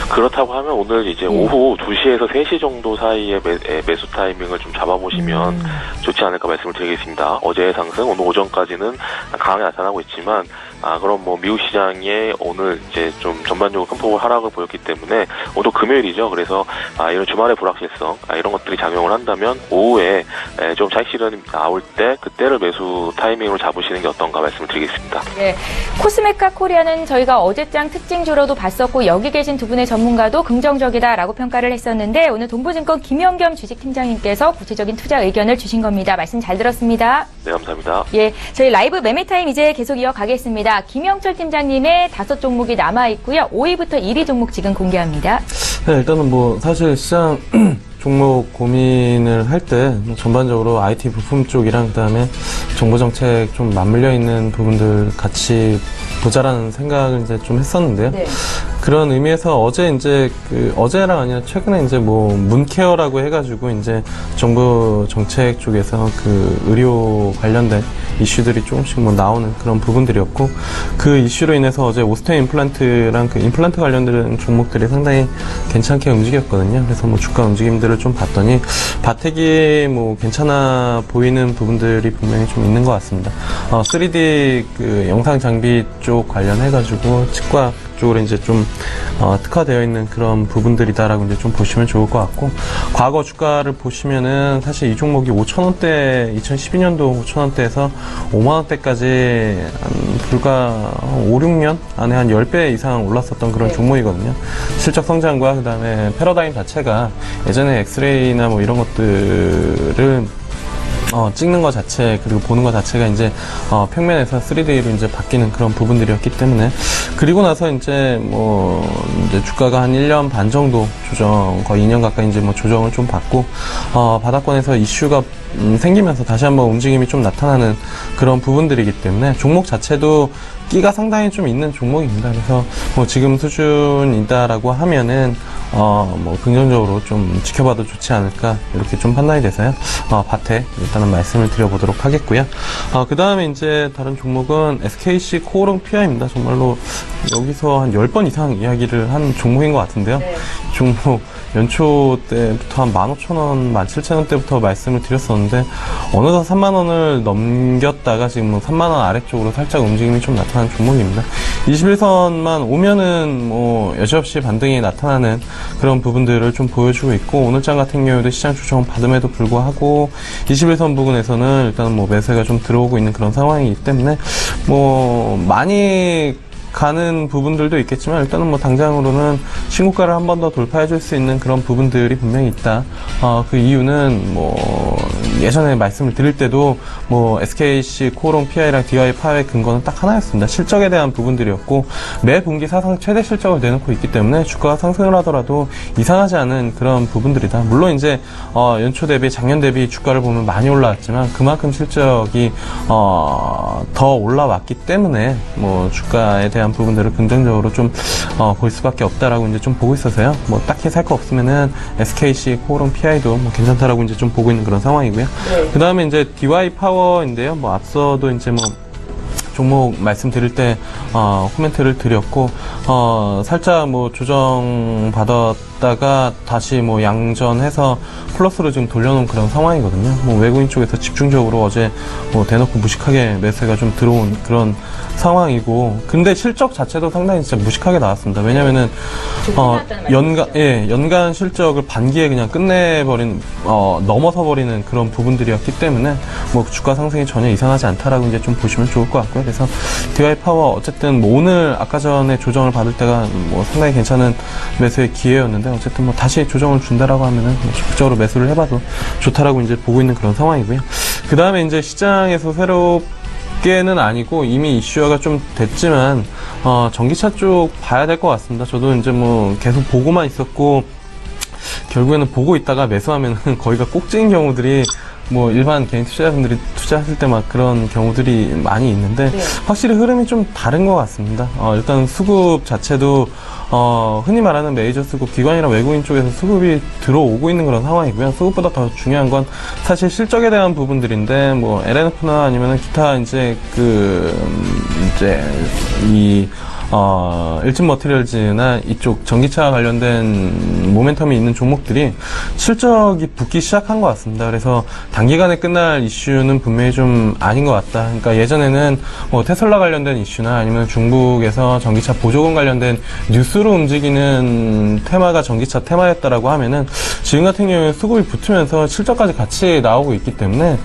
그렇다고 하면 오늘 이제 오후 2시에서 3시 정도 사이에 매수 타이밍을 좀 잡아보시면 좋지 않을까 말씀을 드리겠습니다. 어제의 상승, 오늘 오전까지는 강하게 나타나고 있지만, 그럼 뭐 미국 시장에 오늘 이제 좀 전반적으로 큰 폭의 하락을 보였기 때문에 오늘 금요일이죠. 그래서 이런 주말의 불확실성, 이런 것들이 작용을 한다면 오후에 좀 차익 실현이 나올 때 그때를 매수 타이밍으로 잡으시는 게 어떤가 말씀을 드리겠습니다. 네, 코스메카 코리아는 저희가 어제장 특징주로도 봤었고 여기 계신 두 분의 전문가도 긍정적이다라고 평가를 했었는데 오늘 동부증권 김영겸 주식팀장님께서 구체적인 투자 의견을 주신 겁니다. 말씀 잘 들었습니다. 네, 감사합니다. 예, 저희 라이브 매매타임 이제 계속 이어가겠습니다. 김영철 팀장님의 5종목이 남아있고요. 5위부터 1위 종목 지금 공개합니다. 네, 일단은 뭐 사실 시장 종목 고민을 할 때 전반적으로 IT 부품 쪽이랑 그다음에 정보정책 좀 맞물려 있는 부분들 같이 보자라는 생각을 이제 좀 했었는데요. 네. 그런 의미에서 어제 이제 어제랑 아니라 최근에 이제 뭐 문케어라고 해가지고 이제 정부 정책 쪽에서 의료 관련된 이슈들이 조금씩 뭐 나오는 그런 부분들이었고 그 이슈로 인해서 어제 오스테인 임플란트랑 임플란트 관련된 종목들이 상당히 괜찮게 움직였거든요. 그래서 뭐 주가 움직임들을 좀 봤더니 바텍이 뭐 괜찮아 보이는 부분들이 분명히 좀 있는 것 같습니다. 3D 영상 장비 쪽 관련해가지고 치과 쪽으로 이제 좀 특화되어 있는 그런 부분들이다라고 이제 좀 보시면 좋을 것 같고 과거 주가를 보시면은 사실 이 종목이 5,000원대 2012년도 5,000원대에서 5만원대까지 불과 5, 6년 안에 한 10배 이상 올랐었던 그런 종목이거든요. 실적 성장과 그 다음에 패러다임 자체가 예전에 엑스레이나 뭐 이런 것들을 찍는 것 자체, 그리고 보는 것 자체가 이제, 평면에서 3D로 이제 바뀌는 그런 부분들이었기 때문에, 그리고 나서 이제 이제 주가가 한 1년 반 정도 거의 2년 가까이 이제 조정을 좀 받고, 바닥권에서 이슈가 생기면서 다시 한번 움직임이 좀 나타나는 그런 부분들이기 때문에, 종목 자체도 끼가 상당히 좀 있는 종목입니다. 그래서 지금 수준이다라고 하면은, 긍정적으로 좀 지켜봐도 좋지 않을까, 이렇게 좀 판단이 돼서요. 바텍, 일단은 말씀을 드려보도록 하겠고요. 그 다음에 이제 다른 종목은 SKC 코오롱 PI입니다. 정말로 여기서 한 10번 이상 이야기를 한 종목인 것 같은데요. 네. 종목 연초 때부터 한 15,000원, 17,000원대부터 말씀을 드렸었는데, 어느덧 3만원을 넘겼다가 지금 3만원 아래쪽으로 살짝 움직임이 좀 나타나는 종목입니다. 21선만 오면은 여지없이 반등이 나타나는 그런 부분들을 좀 보여주고 있고, 오늘장 같은 경우에도 시장 추정 받음에도 불구하고 21선 부근에서는 일단 매수가 좀 들어오고 있는 그런 상황이기 때문에 많이 가는 부분들도 있겠지만 일단은 당장으로는 신고가를 한 번 더 돌파해 줄 수 있는 그런 부분들이 분명히 있다. 그 이유는 예전에 말씀을 드릴 때도 뭐 SKC 코오롱 PI랑 DY 파워의 근거는 딱 하나였습니다. 실적에 대한 부분들이었고 매 분기 사상 최대 실적을 내놓고 있기 때문에 주가가 상승을 하더라도 이상하지 않은 그런 부분들이다. 물론 이제 연초 대비 작년 대비 주가를 보면 많이 올라왔지만 그만큼 실적이 더 올라왔기 때문에 뭐 주가에 대한 부분들을 긍정적으로 좀 볼 수밖에 없다라고 이제 좀 보고 있어서요. 뭐 딱히 살 거 없으면은 SKC 코오롱 PI도 뭐 괜찮다라고 이제 좀 보고 있는 그런 상황이고요. 네. 그 다음에 이제 DY 파워인데요. 뭐 앞서도 이제 뭐 종목 말씀드릴 때 코멘트를 드렸고 살짝 뭐 조정 받았다가 다시 뭐 양전해서 플러스로 지금 돌려놓은 그런 상황이거든요. 뭐 외국인 쪽에서 집중적으로 어제 뭐 대놓고 무식하게 매수가 좀 들어온 그런 상황이고, 근데 실적 자체도 상당히 진짜 무식하게 나왔습니다. 왜냐면은 연간 실적을 반기에 그냥 끝내버린 넘어서 버리는 그런 부분들이었기 때문에 뭐 주가 상승이 전혀 이상하지 않다라고 이제 좀 보시면 좋을 것 같고요. 그래서 DY 파워 어쨌든 뭐 오늘 아까 전에 조정을 받을 때가 뭐 상당히 괜찮은 매수의 기회였는데 어쨌든 뭐 다시 조정을 준다라고 하면은 뭐 적극적으로 매수를 해봐도 좋다라고 이제 보고 있는 그런 상황이고요. 그 다음에 이제 시장에서 새롭게는 아니고 이미 이슈화가 좀 됐지만 전기차 쪽 봐야 될 것 같습니다. 저도 이제 뭐 계속 보고만 있었고 결국에는 보고 있다가 매수하면은 거기가 꼭지인 경우들이 뭐 일반 개인 투자자분들이 투자하실 때 막 그런 경우들이 많이 있는데 네. 확실히 흐름이 좀 다른 것 같습니다. 일단 수급 자체도 흔히 말하는 메이저 수급, 기관이나 외국인 쪽에서 수급이 들어오고 있는 그런 상황이고요. 수급보다 더 중요한 건 사실 실적에 대한 부분들인데 뭐 LNF나 아니면은 기타 이제 일진 머티리얼즈나 이쪽 전기차 관련된 모멘텀이 있는 종목들이 실적이 붙기 시작한 것 같습니다. 그래서 단기간에 끝날 이슈는 분명히 좀 아닌 것 같다. 그러니까 예전에는 뭐 테슬라 관련된 이슈나 아니면 중국에서 전기차 보조금 관련된 뉴스로 움직이는 테마가 전기차 테마였다라고 하면은 지금 같은 경우에 수급이 붙으면서 실적까지 같이 나오고 있기 때문에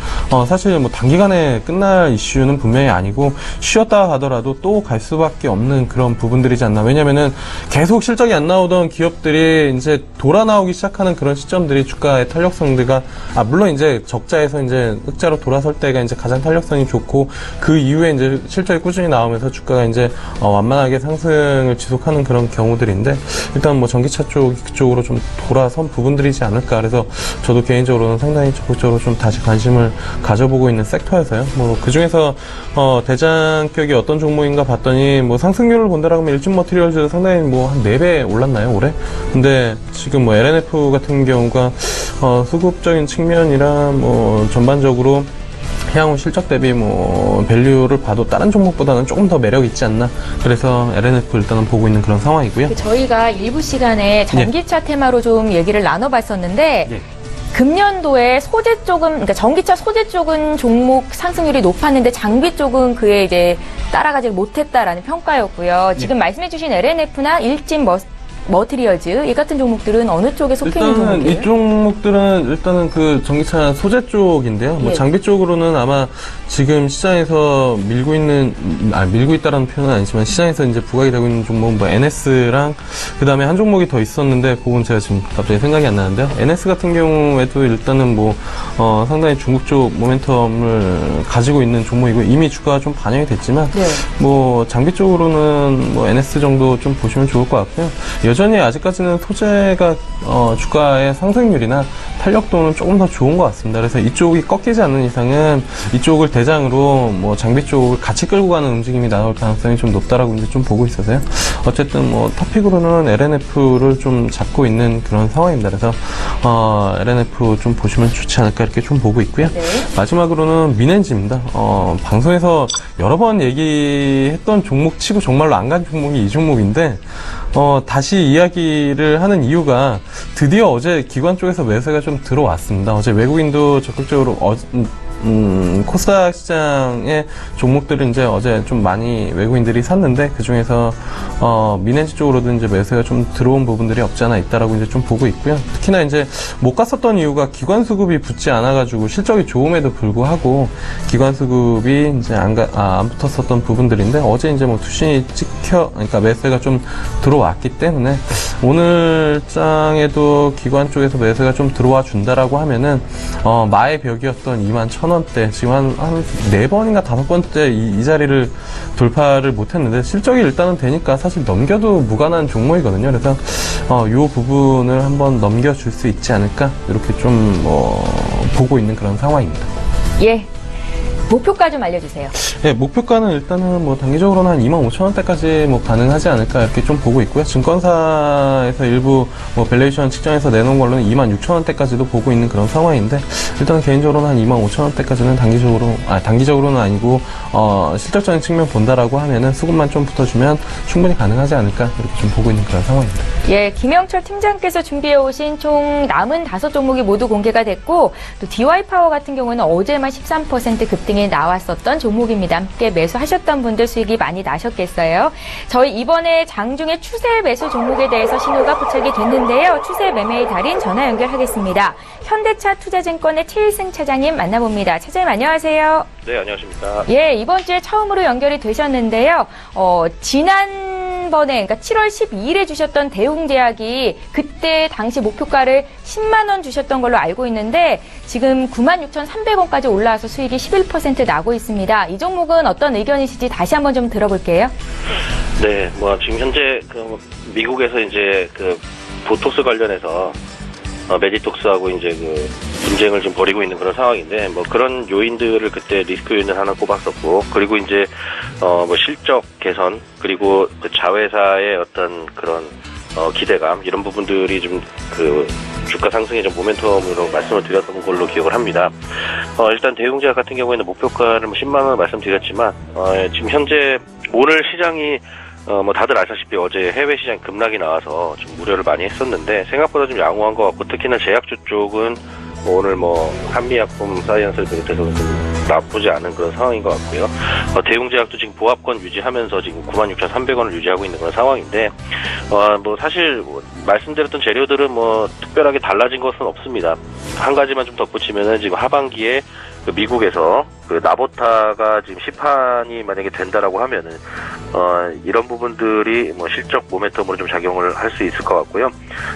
사실 뭐 단기간에 끝날 이슈는 분명히 아니고 쉬었다가 가더라도 또 갈 수밖에 없는 그런 부분들이지 않나. 왜냐면은 계속 실적이 안 나오던 기업들이 이제 돌아 나오기 시작하는 그런 시점들이 주가의 탄력성들가 물론 이제 적자에서 이제 흑자로 돌아설 때가 이제 가장 탄력성이 좋고 그 이후에 이제 실적이 꾸준히 나오면서 주가가 이제 완만하게 상승을 지속하는 그런 경우들인데 일단 뭐 전기차 그쪽으로 좀 돌아선 부분들이지 않을까. 그래서 저도 개인적으로는 상당히 적극적으로 좀 다시 관심을 가져보고 있는 섹터여서요. 뭐 그 중에서 대장격이 어떤 종목인가 봤더니 뭐 상승률을 본다라고 하면 일진 머티리얼즈도 상당히 뭐 한 4배 올랐나요 올해? 근데 지금 뭐 LNF 같은 경우가 수급적인 측면이라 뭐 전반적으로 향후 실적 대비 뭐 밸류를 봐도 다른 종목보다는 조금 더 매력 있지 않나. 그래서 LNF 일단은 보고 있는 그런 상황이고요. 저희가 일부 시간에 전기차 테마로 좀 얘기를 나눠봤었는데 예. 금년도에 소재 쪽은, 그러니까 전기차 소재 쪽은 종목 상승률이 높았는데 장비 쪽은 그에 이제 따라가지 못했다라는 평가였고요. 지금 말씀해주신 LNF나 일진 머티리얼즈 이 같은 종목들은 어느 쪽에 속해 있는 일단은 종목이에요? 이 종목들은 일단은 그 전기차 소재 쪽인데요. 뭐 예. 장비 쪽으로는 아마 지금 시장에서 밀고 있다라는 표현은 아니지만 시장에서 이제 부각이 되고 있는 종목 뭐 NS랑 그 다음에 한 종목이 더 있었는데 그건 제가 지금 갑자기 생각이 안 나는데요. NS 같은 경우에도 일단은 뭐 상당히 중국 쪽 모멘텀을 가지고 있는 종목이고 이미 주가가 좀 반영이 됐지만 네. 뭐 장비 쪽으로는 뭐 NS 정도 좀 보시면 좋을 것 같고요. 여전히 아직까지는 소재가 주가의 상승률이나 탄력도는 조금 더 좋은 것 같습니다. 그래서 이쪽이 꺾이지 않는 이상은 이쪽을 대장으로 뭐 장비 쪽을 같이 끌고 가는 움직임이 나올 가능성이 좀 높다라고 이제 좀 보고 있어서요. 어쨌든 뭐 탑픽으로는 LNF를 좀 잡고 있는 그런 상황입니다. 그래서 LNF 좀 보시면 좋지 않을까 이렇게 좀 보고 있고요. 네. 마지막으로는 민엔지입니다. 방송에서 여러 번 얘기했던 종목 치고 정말로 안 간 종목이 이 종목인데 다시 이야기를 하는 이유가 드디어 어제 기관 쪽에서 매수가 좀 들어왔습니다. 어제 외국인도 적극적으로 코스닥 시장의 종목들은 이제 어제 좀 많이 외국인들이 샀는데 그 중에서 민엔지 쪽으로도 이제 매수가 좀 들어온 부분들이 없지 않아 있다라고 이제 좀 보고 있고요. 특히나 이제 못 갔었던 이유가 기관 수급이 붙지 않아가지고 실적이 좋음에도 불구하고 기관 수급이 이제 안 붙었었던 부분들인데 어제 이제 뭐 투신이 그러니까 매수가 좀 들어왔기 때문에 오늘 장에도 기관 쪽에서 매수가 좀 들어와 준다라고 하면은 마의 벽이었던 21,000원대 지금 한 4번인가 5번째 이 자리를 돌파를 못했는데 실적이 일단은 되니까 사실 넘겨도 무관한 종목이거든요. 그래서 이 부분을 한번 넘겨줄 수 있지 않을까 이렇게 좀 보고 있는 그런 상황입니다. 예. 목표가 좀 알려주세요. 네, 목표가는 일단은 뭐 단기적으로는 한 25,000원대까지 뭐 가능하지 않을까 이렇게 좀 보고 있고요. 증권사에서 일부 뭐 밸류에이션 측정해서 내놓은 걸로는 26,000원대까지도 보고 있는 그런 상황인데 일단 개인적으로는 한 25,000원대까지는 단기적으로는 아니고 실적적인 측면 본다라고 하면은 수급만 좀 붙어주면 충분히 가능하지 않을까 이렇게 좀 보고 있는 그런 상황입니다. 예, 김영철 팀장께서 준비해 오신 총 남은 5종목이 모두 공개가 됐고 또 DY파워 같은 경우는 어제만 13% 급등에 나왔었던 종목입니다. 함께 매수하셨던 분들 수익이 많이 나셨겠어요. 저희 이번에 장중에 추세 매수 종목에 대해서 신호가 포착이 됐는데요. 추세 매매의 달인 전화 연결하겠습니다. 현대차 투자증권의 최일승 차장님 만나봅니다. 차장님 안녕하세요. 네, 안녕하십니까. 예, 이번 주에 처음으로 연결이 되셨는데요. 지난번에, 그러니까 7월 12일에 주셨던 대웅제약이 그때 당시 목표가를 10만 원 주셨던 걸로 알고 있는데 지금 96,300원까지 올라와서 수익이 11% 나고 있습니다. 이 종목은 어떤 의견이실지 다시 한번 좀 들어볼게요. 네, 뭐 지금 현재 미국에서 이제 보톡스 관련해서 메디톡스하고 이제 분쟁을 좀 벌이고 있는 그런 상황인데 뭐 그런 요인들을 그때 리스크 요인을 하나 꼽았었고 그리고 이제 뭐 실적 개선 그리고 그 자회사의 어떤 그런 기대감 이런 부분들이 좀 주가 상승의 좀 모멘텀으로 말씀을 드렸던 걸로 기억을 합니다. 일단 대웅제약 같은 경우에는 목표가를 10만 원 말씀드렸지만 지금 현재 오늘 시장이 뭐 다들 아시다시피 어제 해외 시장 급락이 나와서 좀 우려를 많이 했었는데 생각보다 좀 양호한 것 같고 특히나 제약주 쪽은 오늘 한미약품 사이언스를 비롯해서 좀 나쁘지 않은 그런 상황인 것 같고요. 대웅제약도 지금 보합권 유지하면서 지금 96,300원을 유지하고 있는 그런 상황인데 뭐 사실 말씀드렸던 재료들은 뭐 특별하게 달라진 것은 없습니다. 한 가지만 좀 덧붙이면은 지금 하반기에 미국에서 나보타가 지금 시판이 만약에 된다라고 하면은 이런 부분들이 뭐 실적 모멘텀으로 좀 작용을 할 수 있을 것 같고요.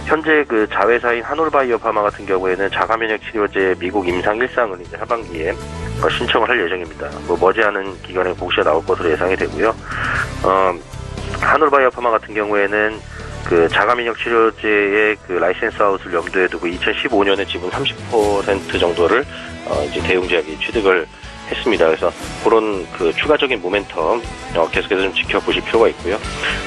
현재 자회사인 한올바이오파마 같은 경우에는 자가면역 치료제 미국 임상 1상을 이제 하반기에 신청을 할 예정입니다. 뭐 머지않은 기간에 공시가 나올 것으로 예상이 되고요. 한올바이오파마 같은 경우에는 자가면역 치료제의 라이센스 아웃을 염두에 두고 2015년에 지분 30% 정도를 이제 대웅제약이 취득을 했습니다. 그래서 그런 추가적인 모멘텀 계속해서 좀 지켜보실 필요가 있고요.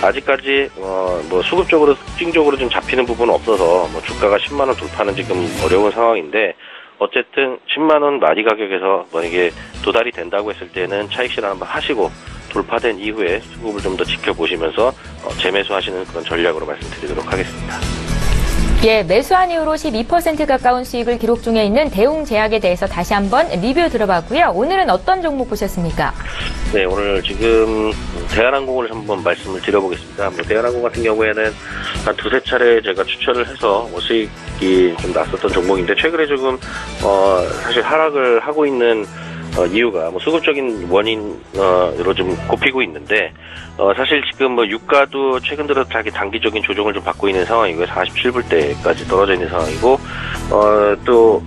아직까지 뭐 수급적으로 특징적으로 좀 잡히는 부분은 없어서 뭐 주가가 10만 원 돌파는 지금 어려운 상황인데 어쨌든 10만 원 마디 가격에서 만약에 도달이 된다고 했을 때는 차익 실현 한번 하시고 돌파된 이후에 수급을 좀 더 지켜보시면서 재매수하시는 그런 전략으로 말씀드리도록 하겠습니다. 예, 매수한 이후로 12% 가까운 수익을 기록 중에 있는 대웅제약에 대해서 다시 한번 리뷰 들어봤고요. 오늘은 어떤 종목 보셨습니까? 네, 오늘 지금 대한항공을 한번 말씀을 드려보겠습니다. 대한항공 같은 경우에는 한 두세 차례 제가 추천을 해서 수익이 좀 났었던 종목인데 최근에 조금 사실 하락을 하고 있는 이유가 수급적인 원인으로 좀 꼽히고 있는데 사실 지금 유가도 최근 들어 자기 단기적인 조정을 좀 받고 있는 상황이고요. 47불대까지 떨어져 있는 상황이고 또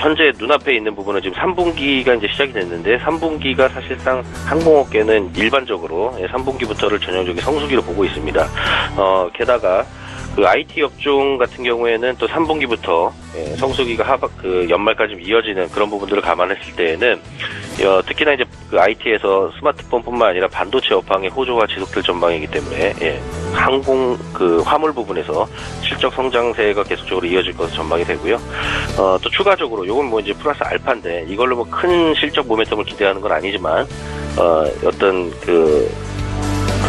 현재 눈앞에 있는 부분은 지금 3분기가 이제 시작이 됐는데 3분기가 사실상 항공업계는 일반적으로 3분기부터를 전형적인 성수기로 보고 있습니다. 게다가 IT 업종 같은 경우에는 또 3분기부터 성수기가 연말까지 이어지는 그런 부분들을 감안했을 때에는 특히나 이제 IT에서 스마트폰뿐만 아니라 반도체 업황의 호조가 지속될 전망이기 때문에 항공 화물 부분에서 실적 성장세가 계속적으로 이어질 것으로 전망이 되고요. 또 추가적으로 요건 뭐 이제 플러스 알파인데 이걸로 뭐 큰 실적 모멘텀을 기대하는 건 아니지만 어떤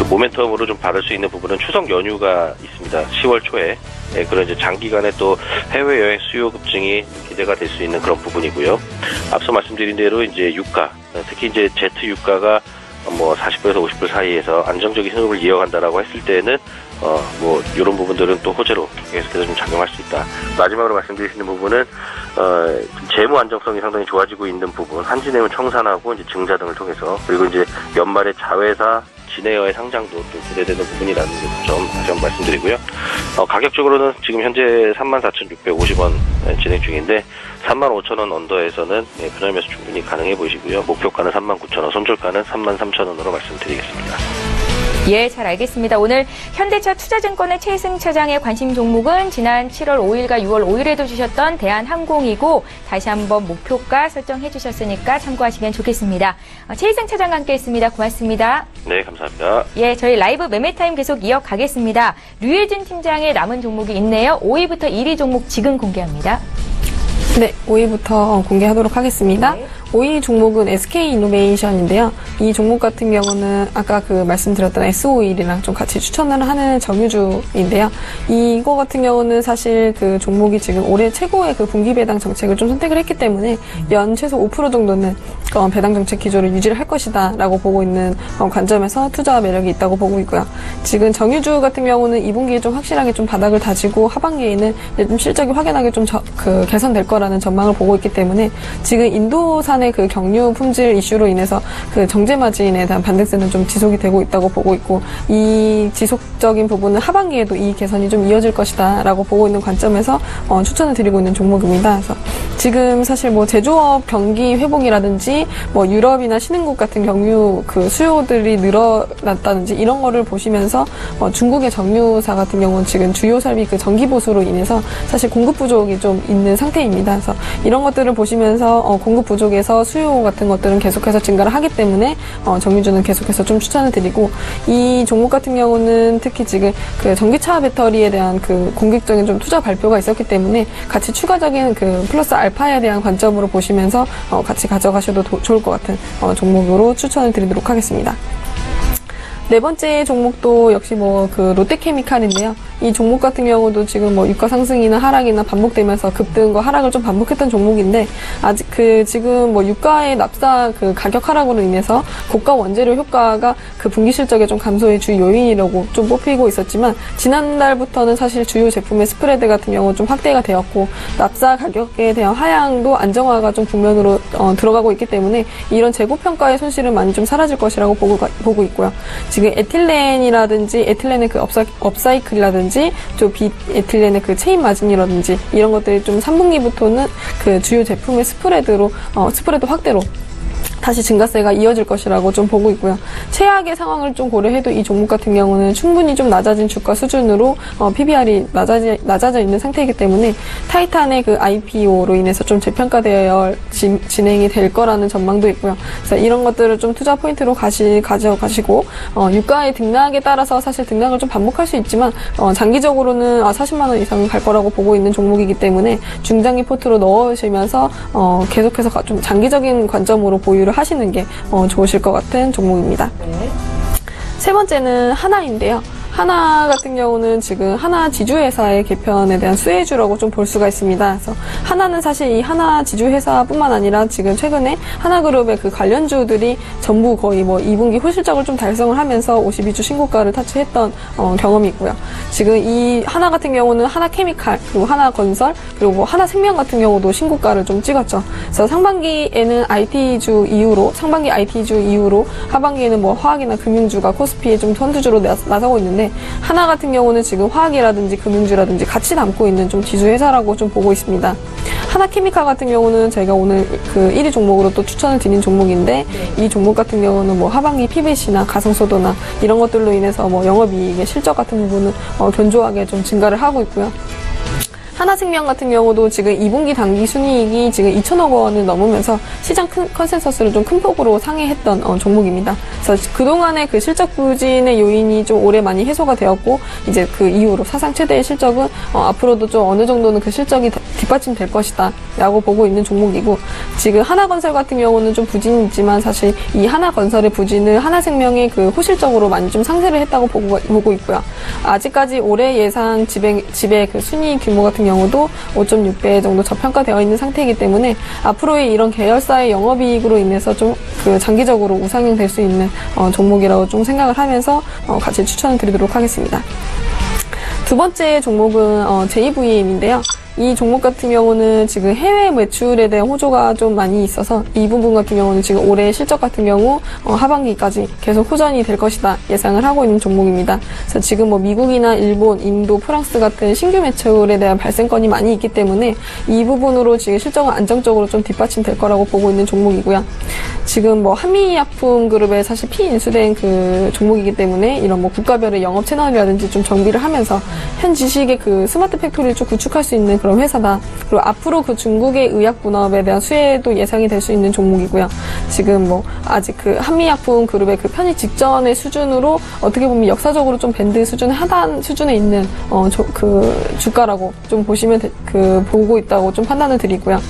모멘텀으로 좀 받을 수 있는 부분은 추석 연휴가 있습니다. 10월 초에. 그런 이제 장기간의 또 해외여행 수요 급증이 기대가 될 수 있는 그런 부분이고요. 앞서 말씀드린 대로 이제 유가, 특히 이제 제트 유가가 뭐 40불에서 50불 사이에서 안정적인 흐름을 이어간다라고 했을 때는 뭐 이런 부분들은 또 호재로 계속해서 좀 작용할 수 있다. 마지막으로 말씀드릴 수 있는 부분은 재무 안정성이 상당히 좋아지고 있는 부분, 한진해운 청산하고 이제 증자 등을 통해서, 그리고 이제 연말에 자회사 진에어의 상장도 또 기대되는 부분이라는 점 다시 한번 말씀드리고요. 가격적으로는 지금 현재 34,650원 진행 중인데 35,000원 언더에서는 분할 매수 충분히 가능해 보이시고요. 목표가는 39,000원, 손절가는 33,000원으로 말씀드리겠습니다. 예, 잘 알겠습니다. 오늘 현대차 투자증권의 최승 차장의 관심 종목은 지난 7월 5일과 6월 5일에도 주셨던 대한항공이고 다시 한번 목표가 설정해 주셨으니까 참고하시면 좋겠습니다. 최승 차장과 함께했습니다. 고맙습니다. 네, 감사합니다. 예, 저희 라이브 매매타임 계속 이어가겠습니다. 류혜진 팀장의 남은 종목이 있네요. 5위부터 1위 종목 지금 공개합니다. 네, 5위부터 공개하도록 하겠습니다. 네. 5위 종목은 SK이노베이션인데요. 이 종목 같은 경우는 아까 그 말씀드렸던 S51이랑 좀 같이 추천을 하는 정유주인데요. 이거 같은 경우는 사실 그 종목이 지금 올해 최고의 그 분기 배당 정책을 좀 선택을 했기 때문에 연 최소 5% 정도는 배당 정책 기조를 유지를 할 것이다 라고 보고 있는 관점에서 투자 매력이 있다고 보고 있고요. 지금 정유주 같은 경우는 2분기에 좀 확실하게 좀 바닥을 다지고 하반기에는 좀 실적이 확연하게 좀 개선될 거라는 전망을 보고 있기 때문에 지금 인도산의 그 경유 품질 이슈로 인해서 그 정제 마진에 대한 반등세는 좀 지속이 되고 있다고 보고 있고, 이 지속적인 부분은 하반기에도 이 개선이 좀 이어질 것이다 라고 보고 있는 관점에서 추천을 드리고 있는 종목입니다. 그래서 지금 사실 뭐 제조업 경기 회복이라든지 뭐 유럽이나 신흥국 같은 경유 그 수요들이 늘어났다든지 이런 거를 보시면서 중국의 정유사 같은 경우는 지금 주요 설비 그 전기 보수로 인해서 사실 공급 부족이 좀 있는 상태입니다. 그래서 이런 것들을 보시면서 공급 부족에서 수요 같은 것들은 계속해서 증가를 하기 때문에 정유주는 계속해서 좀 추천을 드리고, 이 종목 같은 경우는 특히 지금 그 전기차 배터리에 대한 그 공격적인 좀 투자 발표가 있었기 때문에 같이 추가적인 그 플러스 알파에 대한 관점으로 보시면서 같이 가져가셔도 좋을 것 같은 종목으로 추천을 드리도록 하겠습니다. 네 번째 종목도 역시 뭐 그 롯데케미칼인데요. 이 종목 같은 경우도 지금 뭐 유가 상승이나 하락이나 반복되면서 급등과 하락을 좀 반복했던 종목인데, 아직 그 지금 뭐 유가의 납사 그 가격 하락으로 인해서 고가 원재료 효과가 그 분기 실적에 좀 감소의 주 요인이라고 좀 뽑히고 있었지만, 지난달부터는 사실 주요 제품의 스프레드 같은 경우 좀 확대가 되었고 납사 가격에 대한 하향도 안정화가 좀 국면으로 들어가고 있기 때문에 이런 재고 평가의 손실은 많이 좀 사라질 것이라고 보고 있고요. 지금 에틸렌이라든지 에틸렌의 그 업사이클이라든지 좀 비에틸렌의 그 체인 마진이라든지 이런 것들이 좀 3분기부터는 그 주요 제품의 스프레드 확대로 다시 증가세가 이어질 것이라고 좀 보고 있고요. 최악의 상황을 좀 고려해도 이 종목 같은 경우는 충분히 좀 낮아진 주가 수준으로 PBR이 낮아져 있는 상태이기 때문에 타이탄의 그 IPO로 인해서 좀 재평가되어 진행이 될 거라는 전망도 있고요. 그래서 이런 것들을 좀 투자 포인트로 가져가시고, 유가의 등락에 따라서 사실 등락을 좀 반복할 수 있지만 장기적으로는 40만 원 이상 갈 거라고 보고 있는 종목이기 때문에 중장기 포트로 넣으시면서 계속해서 좀 장기적인 관점으로 보유를 하시는 게 좋으실 것 같은 종목입니다. 네. 세 번째는 하나인데요. 하나 같은 경우는 지금 하나 지주회사의 개편에 대한 수혜주라고 좀 볼 수가 있습니다. 그래서 하나는 사실 이 하나 지주회사뿐만 아니라 지금 최근에 하나그룹의 그 관련주들이 전부 거의 뭐 2분기 호실적을 좀 달성을 하면서 52주 신고가를 타치했던 경험이 있고요. 지금 이 하나 같은 경우는 하나케미칼, 그리고 하나건설, 그리고 뭐 하나생명 같은 경우도 신고가를 좀 찍었죠. 그래서 상반기 IT주 이후로 하반기에는 뭐 화학이나 금융주가 코스피에 좀 선두주로 나서고 있는데, 하나 같은 경우는 지금 화학이라든지 금융주라든지 같이 담고 있는 좀 지주 회사라고 좀 보고 있습니다. 하나케미칼 같은 경우는 저희가 오늘 그 1위 종목으로 또 추천을 드린 종목인데, 이 종목 같은 경우는 뭐 하반기 PVC나 가성소도나 이런 것들로 인해서 뭐 영업이익의 실적 같은 부분은 견조하게 좀 증가를 하고 있고요. 하나생명 같은 경우도 지금 2분기 당기 순이익이 지금 2천억 원을 넘으면서 시장 컨센서스를 좀 큰 폭으로 상회했던 종목입니다. 그래서 그동안의 그 실적 부진의 요인이 좀 올해 많이 해소가 되었고, 이제 그 이후로 사상 최대의 실적은 앞으로도 좀 어느 정도는 그 실적이 뒷받침될 것이다 라고 보고 있는 종목이고, 지금 하나건설 같은 경우는 좀 부진이 있지만 사실 이 하나건설의 부진을 하나생명의 그 호실적으로 많이 좀 상쇄를 했다고 보고 있고요. 아직까지 올해 예상 집의 그 순이익 규모 같은 경우도 5.6배 정도 저평가되어 있는 상태이기 때문에 앞으로의 이런 계열사의 영업이익으로 인해서 좀 그 장기적으로 우상향 될 수 있는 종목이라고 좀 생각을 하면서 같이 추천을 드리도록 하겠습니다. 두 번째 종목은 JVM인데요. 이 종목 같은 경우는 지금 해외 매출에 대한 호조가 좀 많이 있어서 이 부분 같은 경우는 지금 올해 실적 같은 경우 하반기까지 계속 호전이 될 것이다 예상을 하고 있는 종목입니다. 그래서 지금 뭐 미국이나 일본, 인도, 프랑스 같은 신규 매출에 대한 발생건이 많이 있기 때문에 이 부분으로 지금 실적은 안정적으로 좀 뒷받침될 거라고 보고 있는 종목이고요. 지금 뭐 한미약품그룹에 사실 피인수된 그 종목이기 때문에 이런 뭐 국가별의 영업 채널이라든지 좀 정비를 하면서 현 지식의 그 스마트 팩토리를 좀 구축할 수 있는 그런 회사다. 그리고 앞으로 그 중국의 의약 분업에 대한 수혜도 예상이 될 수 있는 종목이고요. 지금 뭐 아직 그 한미약품그룹의 그 편입 직전의 수준으로 어떻게 보면 역사적으로 좀 밴드 수준의 하단 수준에 있는 그 주가라고 좀 보시면 보고 있다고 좀 판단을 드리고요.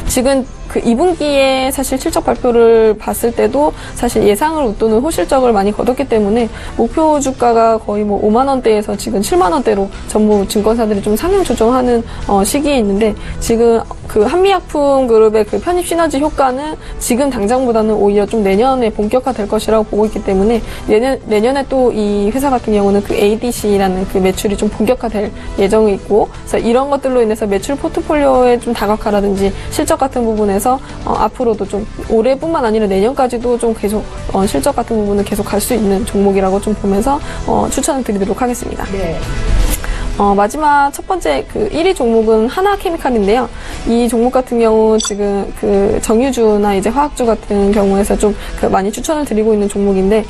지금 그 2분기에 사실 실적 발표를 봤을 때도 사실 예상을 웃도는 호실적을 많이 거뒀기 때문에 목표 주가가 거의 뭐 5만 원대에서 지금 7만 원대로 전부 증권사들이 좀 상향 조정하는 시기에 있는데 지금 그 한미약품그룹의 그 편입 시너지 효과는 지금 당장보다는 오히려 좀 내년에 본격화될 것이라고 보고 있기 때문에 내년에 또 이 회사 같은 경우는 그 ADC라는 그 매출이 좀 본격화될 예정이 있고 그래서 이런 것들로 인해서 매출 포트폴리오의 좀 다각화라든지 실적 같은 부분에서 앞으로도 좀 올해뿐만 아니라 내년까지도 좀 계속 실적 같은 부분은 계속 갈 수 있는 종목이라고 좀 보면서 추천을 드리도록 하겠습니다. 네. 마지막 첫 번째 그 1위 종목은 하나케미칼인데요. 이 종목 같은 경우 지금 그 정유주나 이제 화학주 같은 경우에서 좀 그 많이 추천을 드리고 있는 종목인데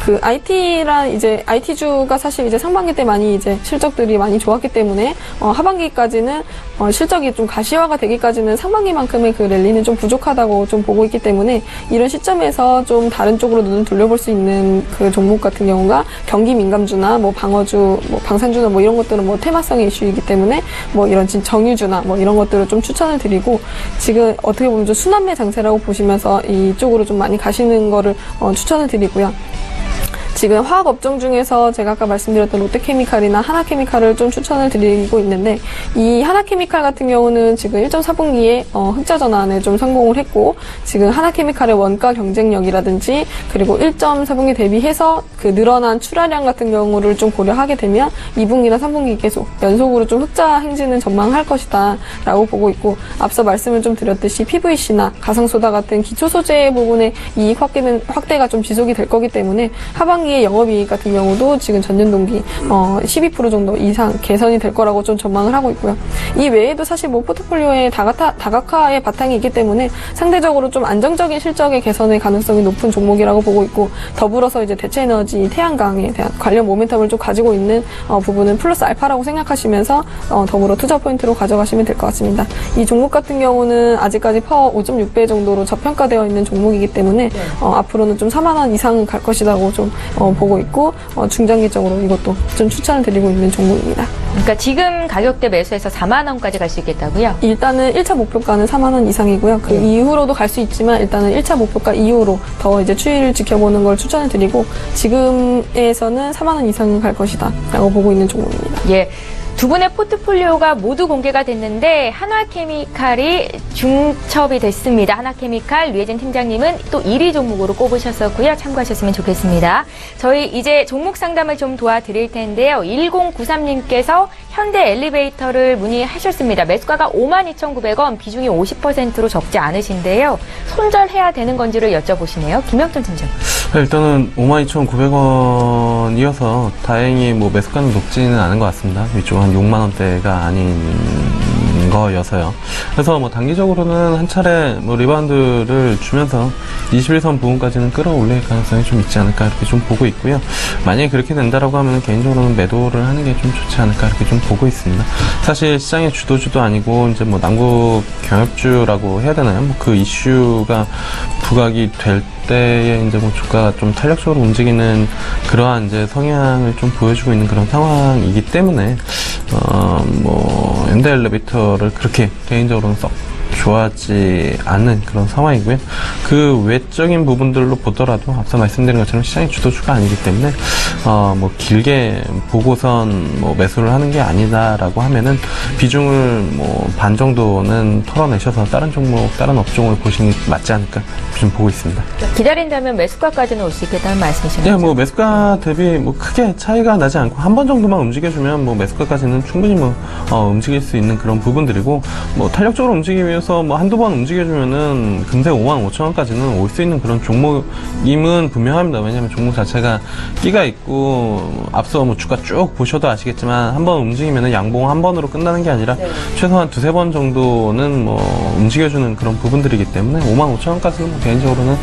그 IT란 이제 IT주가 사실 이제 상반기 때 많이 이제 실적들이 많이 좋았기 때문에 하반기까지는 실적이 좀 가시화가 되기까지는 상반기만큼의 그 랠리는 좀 부족하다고 좀 보고 있기 때문에 이런 시점에서 좀 다른 쪽으로 눈을 돌려볼 수 있는 그 종목 같은 경우가 경기 민감주나 뭐 방어주, 뭐 방산주나 뭐 이런 것들은 뭐 테마성의 이슈이기 때문에 뭐 이런 정유주나 뭐 이런 것들을 좀 추천을 드리고 지금 어떻게 보면 좀 순환매 장세라고 보시면서 이쪽으로 좀 많이 가시는 거를 추천을 드리고요. 지금 화학업종 중에서 제가 아까 말씀드렸던 롯데케미칼이나 하나케미칼을 좀 추천을 드리고 있는데 이 하나케미칼 같은 경우는 지금 1.4분기에 흑자 전환에 좀 성공을 했고 지금 하나케미칼의 원가 경쟁력이라든지 그리고 1.4분기 대비해서 그 늘어난 출하량 같은 경우를 좀 고려하게 되면 2분기나 3분기 계속 연속으로 좀 흑자 행진은 전망할 것이다 라고 보고 있고 앞서 말씀을 좀 드렸듯이 PVC나 가상소다 같은 기초소재 부분의 이익 확대가 좀 지속이 될 거기 때문에 하반기 영업이익 같은 경우도 지금 전년 동기 12% 정도 이상 개선이 될 거라고 좀 전망을 하고 있고요. 이 외에도 사실 뭐 포트폴리오에 다각화의 바탕이 있기 때문에 상대적으로 좀 안정적인 실적의 개선의 가능성이 높은 종목이라고 보고 있고 더불어서 이제 대체에너지, 태양광에 대한 관련 모멘텀을 좀 가지고 있는 부분은 플러스 알파라고 생각하시면서 더불어 투자 포인트로 가져가시면 될 것 같습니다. 이 종목 같은 경우는 아직까지 파워 5.6배 정도로 저평가되어 있는 종목이기 때문에 앞으로는 좀 4만 원 이상 갈 것이라고 좀 보고 있고 중장기적으로 이것도 좀 추천을 드리고 있는 종목입니다. 그러니까 지금 가격대 매수해서 4만 원까지 갈 수 있겠다고요? 일단은 1차 목표가는 4만 원 이상이고요. 그 이후로도 갈 수 있지만 일단은 1차 목표가 이후로 더 이제 추이를 지켜보는 걸 추천을 드리고 지금에서는 4만 원 이상은 갈 것이다 라고 보고 있는 종목입니다. 예. 두 분의 포트폴리오가 모두 공개가 됐는데 한화케미칼이 중첩이 됐습니다. 한화케미칼 류혜진 팀장님은 또 1위 종목으로 꼽으셨었고요. 참고하셨으면 좋겠습니다. 저희 이제 종목 상담을 좀 도와드릴 텐데요. 1093님께서 현대 엘리베이터를 문의하셨습니다. 매수가가 52,900원, 비중이 50%로 적지 않으신데요. 손절해야 되는 건지를 여쭤보시네요. 김영준 팀장님. 일단은 52,900원이어서 다행히 뭐 매수가는 높지는 않은 것 같습니다. 위쪽 한 6만 원대가 아닌 거여서요. 그래서 뭐 단기적으로는 한 차례 뭐 리바운드를 주면서 21선 부분까지는 끌어올릴 가능성이 좀 있지 않을까 이렇게 좀 보고 있고요. 만약에 그렇게 된다라고 하면 개인적으로는 매도를 하는 게 좀 좋지 않을까 이렇게 좀 보고 있습니다. 사실 시장의 주도주도 아니고 이제 뭐 남북 경협주라고 해야 되나요? 뭐 그 이슈가 부각이 될 때에 이제 뭐 주가가 좀 탄력적으로 움직이는 그러한 이제 성향을 좀 보여주고 있는 그런 상황이기 때문에 뭐 현대 엘리베이터를 그렇게 개인적으로는 썩 좋아하지 않는 그런 상황이고요. 그 외적인 부분들로 보더라도 앞서 말씀드린 것처럼 시장의 주도주가 아니기 때문에 뭐 길게 보고선 뭐 매수를 하는 게 아니다라고 하면은 비중을 뭐 반 정도는 털어내셔서 다른 종목, 다른 업종을 보시는 게 맞지 않을까 좀 보고 있습니다. 기다린다면 매수가까지는 올 수 있겠다는 말씀이신 네, 거죠? 뭐 매수가 대비 뭐 크게 차이가 나지 않고 한 번 정도만 움직여주면 뭐 매수가까지는 충분히 뭐 움직일 수 있는 그런 부분들이고, 뭐 탄력적으로 움직이기 위해서 뭐 한두 번 움직여주면은 금세 55,000원까지는 올 수 있는 그런 종목임은 분명합니다. 왜냐하면 종목 자체가 끼가 있고, 앞서 뭐 주가 쭉 보셔도 아시겠지만 한 번 움직이면은 양봉 한 번으로 끝나는 게 아니라 최소한 두세 번 정도는 뭐 움직여주는 그런 부분들이기 때문에 55,000원까지는 뭐 개인적으로는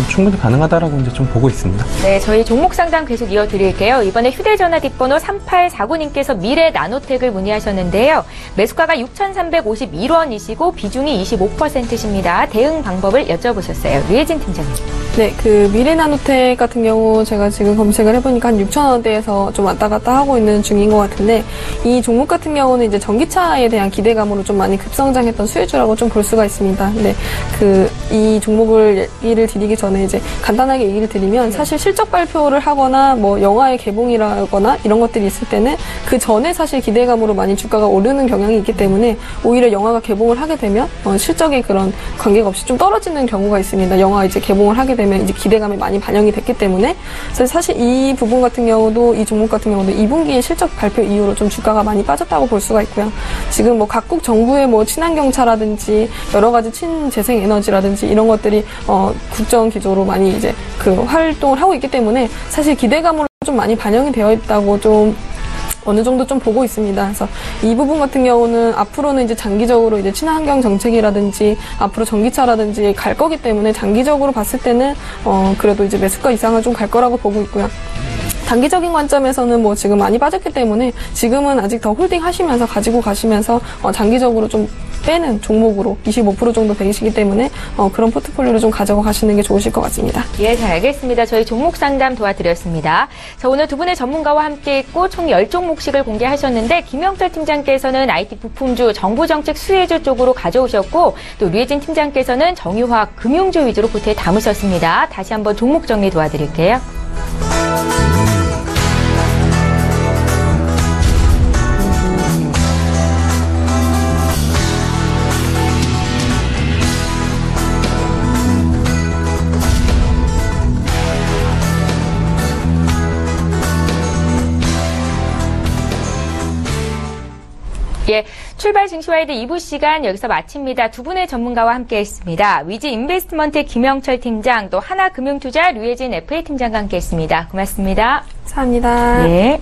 충분히 가능하다라고 이제 좀 보고 있습니다. 네, 저희 종목 상담 계속 이어드릴게요. 이번에 휴대전화 뒷번호 3849님께서 미래 나노텍을 문의하셨는데요. 매수가가 6,351원이시고 비중이 25%십니다. 대응 방법을 여쭤보셨어요. 류혜진 팀장님. 네, 그 미래나노텍 같은 경우 제가 지금 검색을 해보니까 한 6,000원대에서 좀 왔다 갔다 하고 있는 중인 것 같은데, 이 종목 같은 경우는 이제 전기차에 대한 기대감으로 좀 많이 급성장했던 수혜주라고 좀 볼 수가 있습니다. 근데 이 종목을 얘기를 드리기 전에 이제 간단하게 얘기를 드리면, 사실 실적 발표를 하거나 뭐 영화의 개봉이라거나 이런 것들이 있을 때는 그 전에 사실 기대감으로 많이 주가가 오르는 경향이 있기 때문에 오히려 영화가 개봉을 하게 되면 실적에 그런 관계가 없이 좀 떨어지는 경우가 있습니다. 영화 이제 개봉을 하게 되면 이제 기대감이 많이 반영이 됐기 때문에. 그래서 사실 이 부분 같은 경우도, 이 종목 같은 경우도 2분기에 실적 발표 이후로 좀 주가가 많이 빠졌다고 볼 수가 있고요. 지금 뭐 각국 정부의 뭐 친환경차라든지 여러 가지 친재생에너지라든지 이런 것들이 국정 기조로 많이 이제 그 활동을 하고 있기 때문에 사실 기대감으로 좀 많이 반영이 되어 있다고 좀 어느 정도 좀 보고 있습니다. 그래서 이 부분 같은 경우는 앞으로는 이제 장기적으로 이제 친환경 정책이라든지 앞으로 전기차라든지 갈 거기 때문에 장기적으로 봤을 때는 그래도 이제 매수가 이상을 좀 갈 거라고 보고 있고요. 단기적인 관점에서는 뭐 지금 많이 빠졌기 때문에 지금은 아직 더 홀딩 하시면서 가지고 가시면서 장기적으로 좀 빼는 종목으로 25% 정도 되시기 때문에 그런 포트폴리오를 좀 가지고 가시는 게 좋으실 것 같습니다. 예, 잘 알겠습니다. 저희 종목 상담 도와드렸습니다. 자, 오늘 두 분의 전문가와 함께 했고 총 10종목씩을 공개하셨는데, 김영철 팀장께서는 IT 부품주, 정부정책 수혜주 쪽으로 가져오셨고, 또 류혜진 팀장께서는 정유화 금융주 위주로 보트에 담으셨습니다. 다시 한번 종목 정리 도와드릴게요. 예, 출발 증시와이드 2부 시간 여기서 마칩니다. 두 분의 전문가와 함께했습니다. 위지 인베스트먼트 김영철 팀장, 또 하나금융투자 류혜진 FA 팀장과 함께했습니다. 고맙습니다. 감사합니다. 예.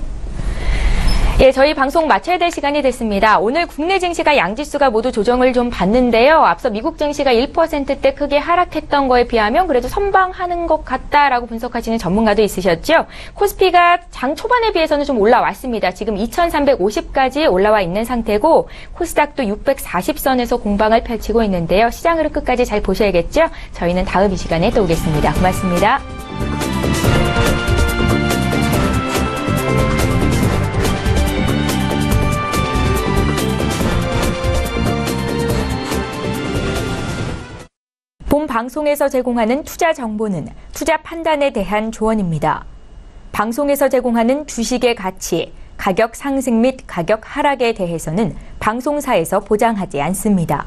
예, 저희 방송 마쳐야 될 시간이 됐습니다. 오늘 국내 증시가 양지수가 모두 조정을 좀 받는데요. 앞서 미국 증시가 1%대 크게 하락했던 거에 비하면 그래도 선방하는 것 같다라고 분석하시는 전문가도 있으셨죠. 코스피가 장 초반에 비해서는 좀 올라왔습니다. 지금 2350까지 올라와 있는 상태고, 코스닥도 640선에서 공방을 펼치고 있는데요. 시장으로 끝까지 잘 보셔야겠죠. 저희는 다음 이 시간에 또 오겠습니다. 고맙습니다. 본 방송에서 제공하는 투자 정보는 투자 판단에 대한 조언입니다. 방송에서 제공하는 주식의 가치, 가격 상승 및 가격 하락에 대해서는 방송사에서 보장하지 않습니다.